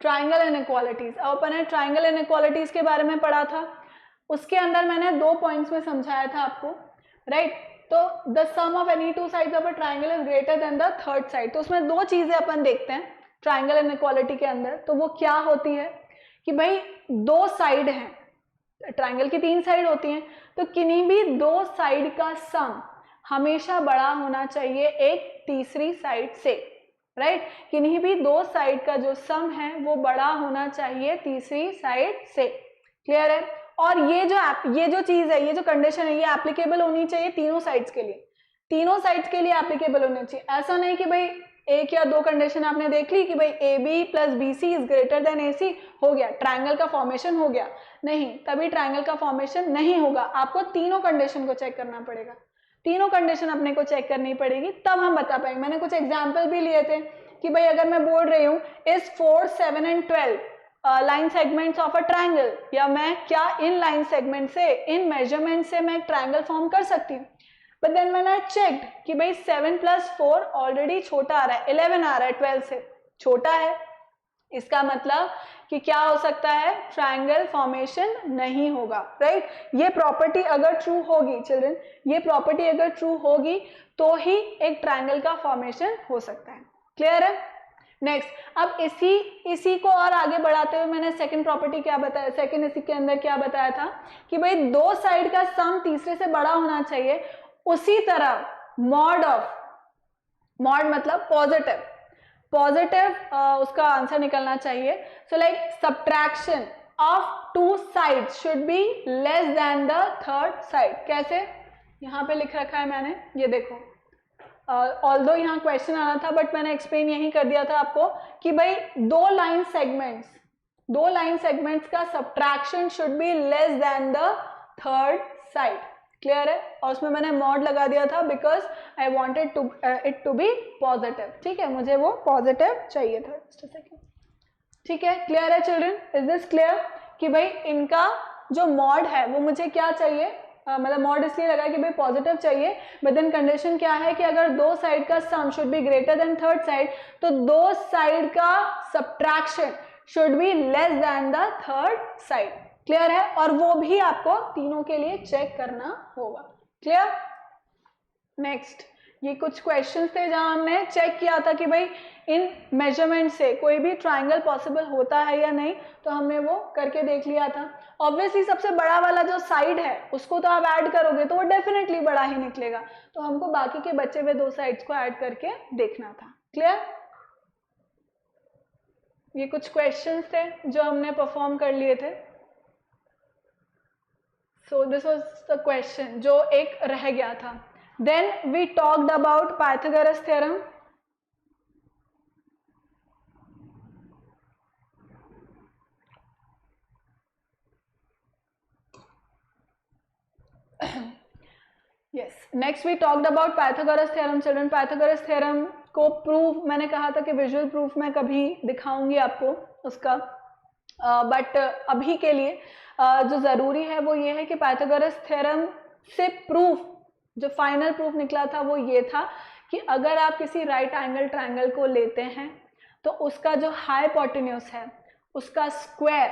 triangle inequalities. अब अपन ने ट्राइंगल इनइक्वालिटीज के बारे में पढ़ा था, उसके अंदर मैंने 2 पॉइंट्स में समझाया था आपको, राइट? तो the sum of any two sides of a triangle is greater than the third side. तो उसमें 2 चीजें अपन देखते हैं ट्राइंगल इनइक्वालिटी के अंदर। तो वो क्या होती है कि भाई 2 साइड हैं, ट्राइंगल की 3 साइड होती हैं, तो किन्हीं भी 2 साइड का सम हमेशा बड़ा होना चाहिए एक तीसरी साइड से, राइट? किन्हीं भी 2 साइड का जो सम है वो बड़ा होना चाहिए तीसरी साइड से। क्लियर है? और ये जो चीज है, ये जो कंडीशन है, ये एप्लीकेबल होनी चाहिए तीनों साइड्स के लिए, तीनों साइड्स के लिए एप्लीकेबल होनी चाहिए। ऐसा नहीं कि भाई 1 या 2 कंडीशन आपने देख ली कि भाई AB + BC is greater then AC, हो गया ट्राइंगल का फॉर्मेशन हो गया। नहीं, तभी ट्राइंगल का फॉर्मेशन नहीं होगा। आपको तीनों कंडीशन को चेक करना पड़ेगा, तीनों कंडीशन अपने को चेक करनी पड़ेगी, तब हम बता पाएंगे। मैंने कुछ एग्जाम्पल भी लिए थे कि भाई अगर मैं बोल रही हूँ इस 4, 7 and 12 line segments of a triangle, या मैं क्या इन लाइन सेगमेंट से, इन मेजरमेंट से मैं एक ट्राइंगल फॉर्म कर सकती हूँ। बट देन मैंने चेक्ड कि भाई 7 + 4 ऑलरेडी छोटा आ रहा है, 11 आ रहा है 12 से, छोटा है। इसका मतलब कि क्या हो सकता है, ट्रायंगल फॉर्मेशन नहीं होगा, राइट। ये प्रॉपर्टी अगर ट्रू होगी चिल्ड्रन, ये प्रॉपर्टी अगर ट्रू होगी तो ही एक ट्रायंगल का फॉर्मेशन हो सकता है। क्लियर है? नेक्स्ट, अब इसी को और आगे बढ़ाते हुए मैंने सेकंड प्रॉपर्टी क्या बताया, सेकंड इसी के अंदर क्या बताया था कि भाई दो साइड का सम तीसरे से बड़ा होना चाहिए, उसी तरह मॉड मतलब पॉजिटिव उसका आंसर निकलना चाहिए। So like subtraction of two side should be less than the third side. कैसे, यहाँ पे लिख रखा है मैंने, ये देखो, ऑल्दो यहाँ क्वेश्चन आना था बट मैंने एक्सप्लेन यही कर दिया था आपको कि भाई दो लाइन सेगमेंट्स का subtraction should be less than the third side. Clear है? और उसमें मैंने मॉड लगा दिया था because I wanted it to be positive. ठीक है, मुझे वो पॉजिटिव चाहिए था। Just a second. ठीक है, क्लियर है चिल्ड्रन? इज दिस क्लियर कि भाई इनका जो मॉड है वो मुझे क्या चाहिए, मतलब मॉड इसलिए लगा कि भाई पॉजिटिव चाहिए, बट देन कंडीशन क्या है कि अगर दो साइड का sum should be greater than third side, तो दो साइड का subtraction should be less than the third side. Clear है? और वो भी आपको तीनों के लिए चेक करना होगा। क्लियर? नेक्स्ट, ये कुछ क्वेश्चंस थे जहां हमने चेक किया था कि भाई इन मेजरमेंट से कोई भी ट्रायंगल पॉसिबल होता है या नहीं, तो हमने वो करके देख लिया था। ऑब्वियसली सबसे बड़ा वाला जो साइड है उसको तो आप ऐड करोगे तो वो डेफिनेटली बड़ा ही निकलेगा, तो हमको बाकी के बचे हुए दो साइड्स को ऐड करके देखना था। क्लियर? ये कुछ क्वेश्चंस थे जो हमने परफॉर्म कर लिए थे। So this was the question जो एक रह गया था। Then we talked about Pythagoras theorem. Yes, next we talked about Pythagoras theorem. Children, Pythagoras theorem को प्रूफ मैंने कहा था कि विजुअल प्रूफ मैं कभी दिखाऊंगी आपको उसका, बट अभी के लिए जो ज़रूरी है वो ये है कि पाइथागोरस थ्योरम से प्रूफ, जो फाइनल प्रूफ निकला था वो ये था कि अगर आप किसी राइट एंगल ट्रायंगल को लेते हैं तो उसका जो हाइपोटेन्यूज है उसका square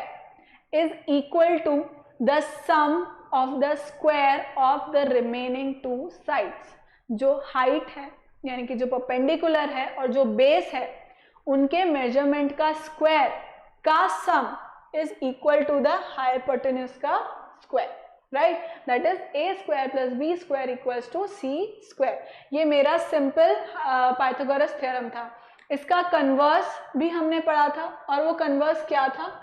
is equal to the sum of the square of the remaining two sides. जो हाइट है यानी कि जो परपेंडिकुलर है और जो बेस है उनके मेजरमेंट का स्क्वायर का sum is equal to the hypotenuse का square, right? That is a square plus b square equals to c square. ये मेरा सिंपल पाइथागोरस थ्योरम था। इसका कन्वर्स भी हमने पढ़ा था, और वो कन्वर्स क्या था?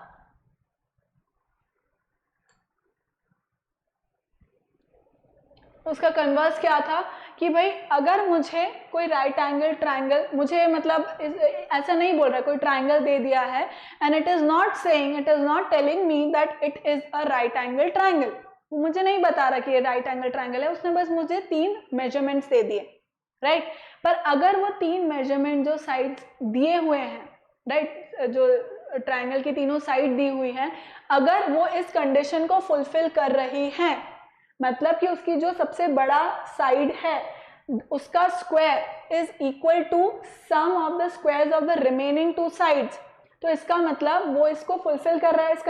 उसका कन्वर्स क्या था कि भाई अगर मुझे कोई राइट एंगल ट्रायंगल, मुझे मतलब ऐसा नहीं बोल रहा, कोई ट्रायंगल दे दिया है and it is not telling me that it is a right angle triangle. वो मुझे नहीं बता रहा कि ये राइट एंगल ट्रायंगल है, उसने बस मुझे तीन मेजरमेंट्स दे दिए, राइट? पर अगर वो तीन मेजरमेंट जो साइड्स दिए हुए हैं, राइट, जो ट्रायंगल की तीनों साइड दी हुई हैं, अगर वो इस कंडीशन को फुलफिल कर रही हैं, मतलब कि उसकी जो सबसे बड़ा साइड है उसका square is equal to sum of the squares of the remaining two sides, तो इसका मतलब वो इसको फुलफिल कर रहा है, इस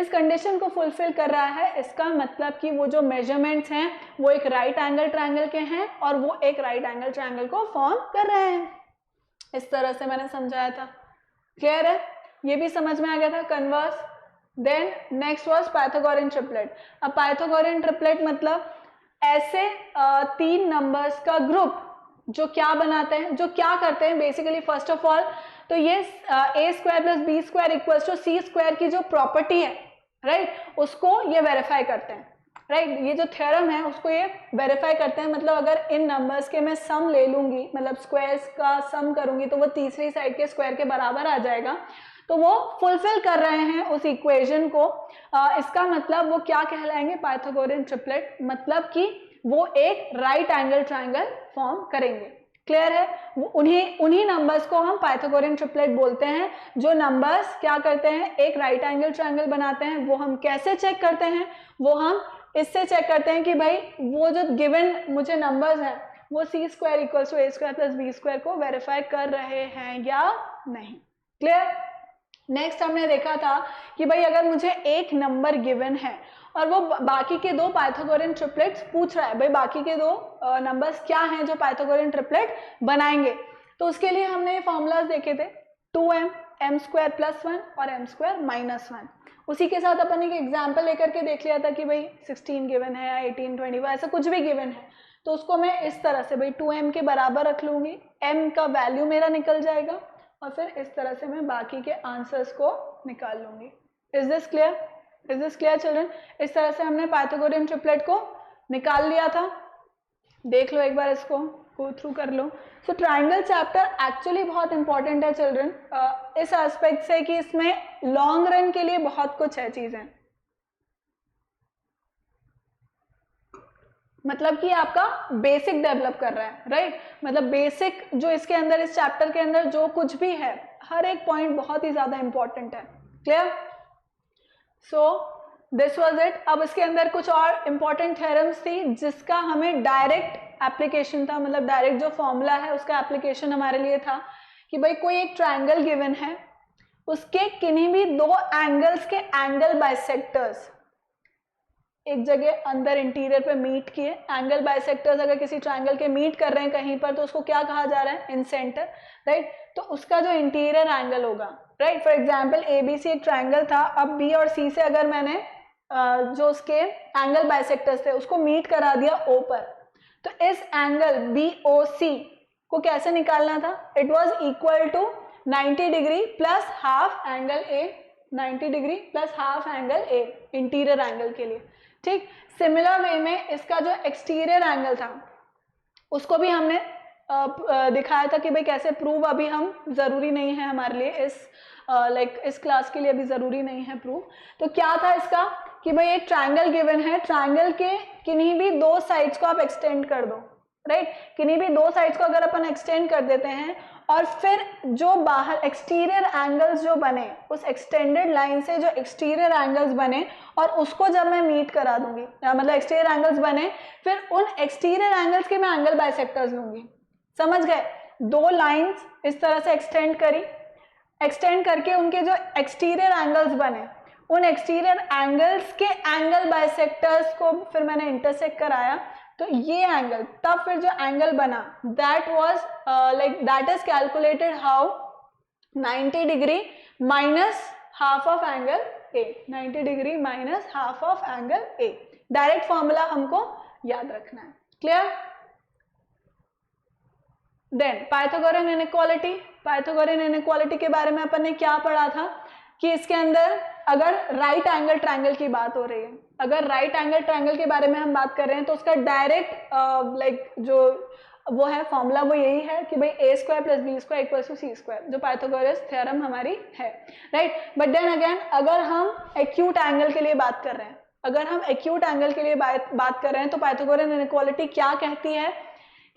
कंडीशन को फुलफिल कर रहा है। इसका मतलब कि वो जो मेजरमेंट्स हैं वो एक राइट एंगल ट्रायंगल के हैं और वो एक राइट एंगल ट्रायंगल को फॉर्म कर रहे हैं। इस तरह से मैंने समझाया था। क्लियर है? ये भी समझ में आ गया था converse. Then next was Pythagorean triplet. अब पाइथागोरियन ट्रिपलेट मतलब ऐसे तीन नंबर्स का ग्रुप जो क्या बनाते हैं, जो क्या करते हैं बेसिकली, फर्स्ट ऑफ ऑल तो ये a square plus b square equals to c square की जो प्रॉपर्टी है, राइट, उसको ये वेरीफाई करते हैं, राइट? ये जो थ्योरम है उसको ये वेरीफाई करते हैं। मतलब अगर इन नंबर्स के मैं सम ले लूंगी, मतलब स्क्वायर्स का सम करूंगी, तो वो तीसरी साइड के स्क्वायर के बराबर आ जाएगा, तो वो फुलफिल कर रहे हैं उस इक्वेशन को। इसका मतलब वो क्या कहलाएंगे? Pythagorean triplet. मतलब कि वो एक राइट एंगल ट्रायंगल फॉर्म करेंगे। क्लियर है? वो उन्हीं नंबर्स को हम पाइथागोरियन ट्रिपलेट बोलते हैं, जो नंबर्स क्या करते हैं, एक राइट एंगल ट्रायंगल बनाते हैं। वो हम कैसे चेक करते हैं? वो हम इससे चेक करते हैं कि भाई वो जो गिवन मुझे नंबर्स हैं वो c square equals to a square plus b square को वेरीफाई कर रहे हैं या नहीं। क्लियर? नेक्स्ट हमने देखा था कि भाई अगर मुझे एक नंबर गिवन है और वो बाकी के दो पाइथागोरियन ट्रिपलेट्स पूछ रहा है, भाई बाकी के दो नंबर्स क्या हैं जो पाइथागोरियन ट्रिपलेट बनाएंगे, तो उसके लिए हमने ये फॉर्मूलाज देखे थे 2m, m² + 1 और m² - 1। उसी के साथ अपन एक एग्जाम्पल लेकर के देख लिया था कि भाई 16 गिवन है या 18, 20 ऐसा कुछ भी गिवन है, तो उसको मैं इस तरह से भाई 2m के बराबर रख लूंगी, m का वैल्यू मेरा निकल जाएगा और फिर इस तरह से मैं बाकी के आंसर्स को निकाल लूंगी। Is this clear? Is this clear children? इस तरह से हमने पाइथागोरियन ट्रिपलेट को निकाल लिया था। देख लो एक बार, इसको गो थ्रू कर लो। सो ट्राइंगल चैप्टर एक्चुअली बहुत इंपॉर्टेंट है चिल्ड्रन, इस एस्पेक्ट से कि इसमें लॉन्ग रन के लिए बहुत कुछ है चीजें, मतलब कि आपका बेसिक डेवलप कर रहा है, राइट? मतलब बेसिक जो इसके अंदर, इस चैप्टर के अंदर जो कुछ भी है, हर एक पॉइंट बहुत ही ज्यादा इंपॉर्टेंट है। Clear? So this was it. अब इसके अंदर कुछ और इंपॉर्टेंट थ्योरम्स थी जिसका हमें डायरेक्ट एप्लीकेशन था, मतलब डायरेक्ट जो फॉर्मूला है उसका एप्लीकेशन हमारे लिए था कि भाई कोई एक ट्राइंगल गिवन है, उसके किन्हीं भी दो एंगल्स के एंगल बाइसेक्टर्स एक जगह अंदर इंटीरियर पे मीट किए। एंगल बाइसेक्टर्स अगर किसी ट्राइंगल के मीट कर रहे हैं कहीं पर, तो उसको क्या कहा जा रहा है? इन सेंटर, राइट? तो उसका जो इंटीरियर एंगल होगा, राइट? फॉर एग्जांपल ABC एक ट्राइंगल था, अब B और C से अगर मैंने जो उसके एंगल बाइसेक्टर्स थे उसको मीट करा दिया O पर, तो इस एंगल BOC को कैसे निकालना था? It was equal to 90 degree plus half angle A, 90 degree plus half angle A interior angle के लिए, ठीक? सिमिलर वे में इसका जो एक्सटीरियर एंगल था उसको भी हमने दिखाया था कि भाई कैसे प्रूव, अभी हम जरूरी नहीं है हमारे लिए, इस इस क्लास के लिए अभी जरूरी नहीं है प्रूव। तो क्या था इसका कि भाई एक ट्राइंगल गिवन है, ट्राइंगल के किन्हीं भी दो साइड्स को आप एक्सटेंड कर दो, राइट? किन्हीं भी दो साइड्स को अगर अपन एक्सटेंड कर देते हैं और फिर जो बाहर एक्सटीरियर एंगल्स जो बने, उस एक्सटेंडेड लाइन से जो एक्सटीरियर एंगल्स बने और उसको जब मैं मीट करा दूंगी, मतलब एक्सटीरियर एंगल्स बने, फिर उन एक्सटीरियर एंगल्स के मैं एंगल बाइसेक्टर्स लूंगी। समझ गए? दो लाइंस इस तरह से एक्सटेंड करी, एक्सटेंड करके उनके जो एक्सटीरियर एंगल्स बने, उन एक्सटीरियर एंगल्स के एंगल बाइसेक्टर्स को फिर मैंने इंटरसेक्ट कराया, तो ये एंगल, तब फिर जो एंगल बना that was that is calculated how 90 degree minus half of angle A, 90 degree minus half of angle A। Direct formula हमको याद रखना है। Clear? Then Pythagorean inequality. Pythagorean inequality के बारे में अपन ने क्या पढ़ा था कि इसके अंदर अगर राइट एंगल ट्रायंगल की बात हो रही है, अगर राइट एंगल ट्रायंगल के बारे में हम बात कर रहे हैं, तो उसका डायरेक्ट जो वो है फॉर्मूला वो यही है कि भाई a² + b² = c², जो पाइथागोरस थ्योरम हमारी है, राइट? बट देन अगेन अगर हम एक्यूट एंगल के लिए बात कर रहे हैं, अगर हम एक्यूट एंगल के लिए बात कर रहे हैं, तो पाइथागोरियन इनइक्वालिटी क्या कहती है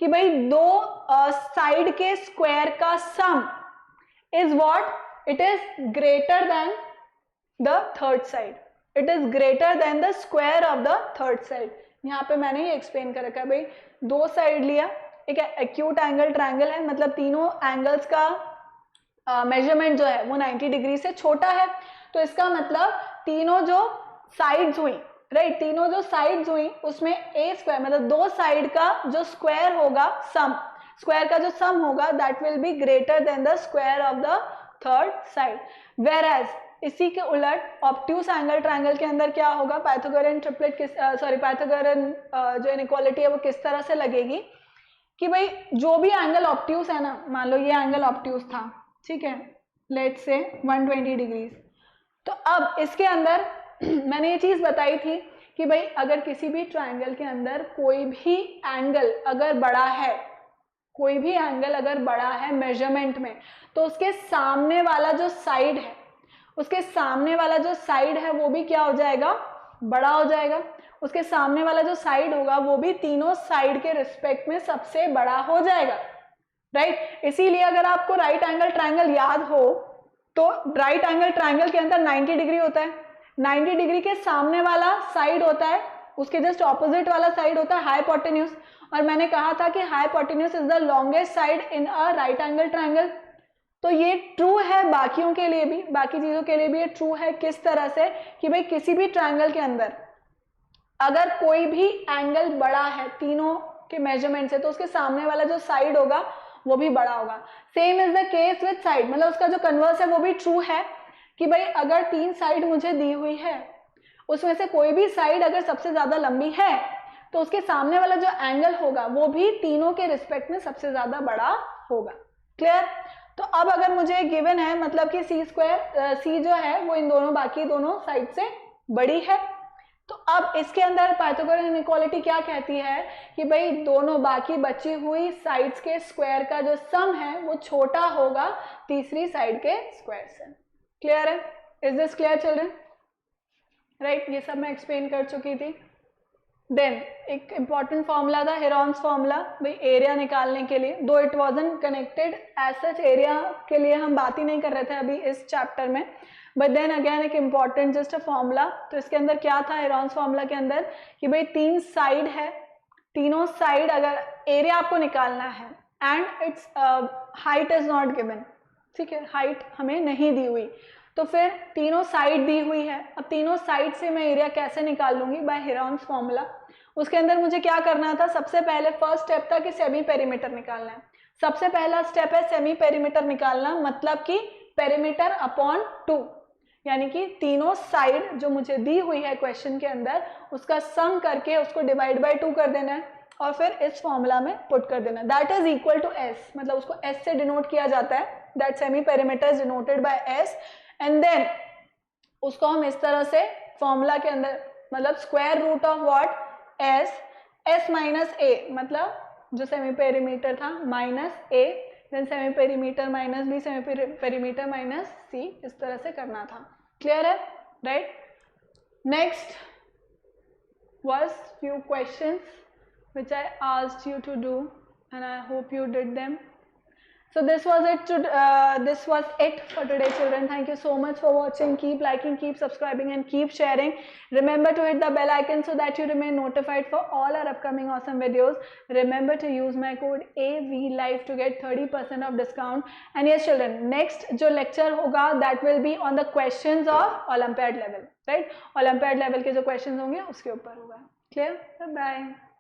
कि भाई दो साइड के स्क्वायर का sum is what? It is greater than the third side, it is greater than the square of the third side. यहाँ पे मैंने ये एक्सप्लेन कर रखा है, भाई दो साइड लिया, एक एक्यूट एंगल ट्रायंगल है, मतलब तीनों एंगल्स का मेजरमेंट जो है वो 90 डिग्री से छोटा है, तो इसका मतलब तीनों जो साइड्स हुई, राइट, तीनों जो साइड्स हुई उसमें a² मतलब दो साइड का जो स्क्वायर होगा, सम, स्क्वायर का जो सम होगा that will be greater than the square of the third side. Whereas इसी के उलट ऑब्ट्यूस एंगल ट्रायंगल के अंदर क्या होगा? पाइथागोरियन ट्रिपलेट पाइथागोरियन जो इनइक्वालिटी है वो किस तरह से लगेगी कि भाई जो भी एंगल ऑब्ट्यूस है ना, मान लो ये एंगल ऑब्ट्यूस था, ठीक है, लेट्स से 120 डिग्री, तो अब इसके अंदर मैंने ये चीज बताई थी कि भाई अगर किसी भी ट्रायंगल के अंदर कोई भी एंगल अगर बड़ा है, कोई भी एंगल अगर बड़ा है मेजरमेंट में, तो उसके सामने वाला जो साइड है, उसके सामने वाला जो साइड है वो भी क्या हो जाएगा? बड़ा हो जाएगा। उसके सामने वाला जो साइड होगा वो भी तीनों साइड के रिस्पेक्ट में सबसे बड़ा हो जाएगा, राइट? इसीलिए अगर आपको राइट एंगल ट्रायंगल याद हो, तो राइट एंगल ट्रायंगल के अंदर 90 डिग्री होता है, 90 डिग्री के सामने वाला साइड होता है, उसके जस्ट ऑपोजिट वाला साइड होता है हाइपोटेन्यूज, और मैंने कहा था कि hypotenuse is the longest side in a right angle triangle, तो ये ट्रू है बाकियों के लिए भी, बाकी चीजों के लिए भी ये ट्रू है। किस तरह से कि भाई किसी भी ट्रायंगल के अंदर अगर कोई भी एंगल बड़ा है तीनों के मेजरमेंट से, तो उसके सामने वाला जो साइड होगा वो भी बड़ा होगा। Same is the case with side, मतलब उसका जो कन्वर्स है वो भी ट्रू है कि भाई अगर 3 साइड मुझे दी हुई है, उसमें से कोई भी साइड अगर सबसे ज्यादा लंबी है तो उसके सामने वाला जो एंगल होगा वो भी तीनों के रिस्पेक्ट में सबसे ज्यादा बड़ा होगा। क्लियर? तो अब अगर मुझे गिवन है मतलब कि सी जो है वो इन दोनों बाकी दोनों साइड से बड़ी है, तो अब इसके अंदर पाइथागोरस इनइक्वालिटी क्या कहती है कि भाई दोनों बाकी बची हुई साइड्स के स्क्वायर का जो सम है वो छोटा होगा तीसरी साइड के स्क्वायर से। क्लियर है? Is this clear children? Right, ये सब मैं एक्सप्लेन कर चुकी थी। देन एक इंपॉर्टेंट फॉर्मूला था हेरॉन्स फॉर्मूला, भाई एरिया निकालने के लिए, though it wasn't connected as such, area के लिए हम बात ही नहीं कर रहे थे अभी इस चैप्टर में, बट देन अगेन एक इम्पॉर्टेंट जस्ट अ फॉर्मूला। तो इसके अंदर क्या था हेरॉन्स फॉर्मूला के अंदर कि भाई 3 साइड है, तीनों साइड अगर एरिया आपको निकालना है and it's height is not given, ठीक है, हाइट हमें नहीं दी हुई, तो फिर तीनों साइड दी हुई है। अब तीनों साइड से मैं एरिया कैसे निकाल लूंगी? By Heron's formula. उसके अंदर मुझे क्या करना था, सबसे पहले फर्स्ट स्टेप था कि सेमी पेरीमीटर निकालना है। सबसे पहला स्टेप है सेमी पेरीमीटर निकालना, मतलब कि पेरीमीटर अपॉन 2, यानी कि तीनों साइड जो मुझे दी हुई है क्वेश्चन के अंदर उसका सम करके उसको डिवाइड बाय 2 कर देना है और फिर इस फॉर्मूला में पुट कर देना। That is equal to S, मतलब उसको एस से डिनोट किया जाता है, that semi perimeter is denoted by S. And then उसको हम इस तरह से फॉर्मूला के अंदर, मतलब square root of what, S minus A, मतलब जो सेमी पेरीमीटर था minus A, then semi perimeter minus B, semi perimeter minus C, इस तरह से करना था। क्लियर है? Right. Next was few questions which I asked you to do and I hope you did them. So this was it for today children. Thank you so much for watching. Keep liking, keep subscribing and keep sharing. Remember to hit the bell icon so that you remain notified for all our upcoming awesome videos. Remember to use my code AVLIVE to get 30% of discount. And yes children, next जो lecture होगा that will be on the questions of Olympiad level, right? Olympiad level के जो questions होंगे उसके ऊपर होगा. Clear? Bye bye.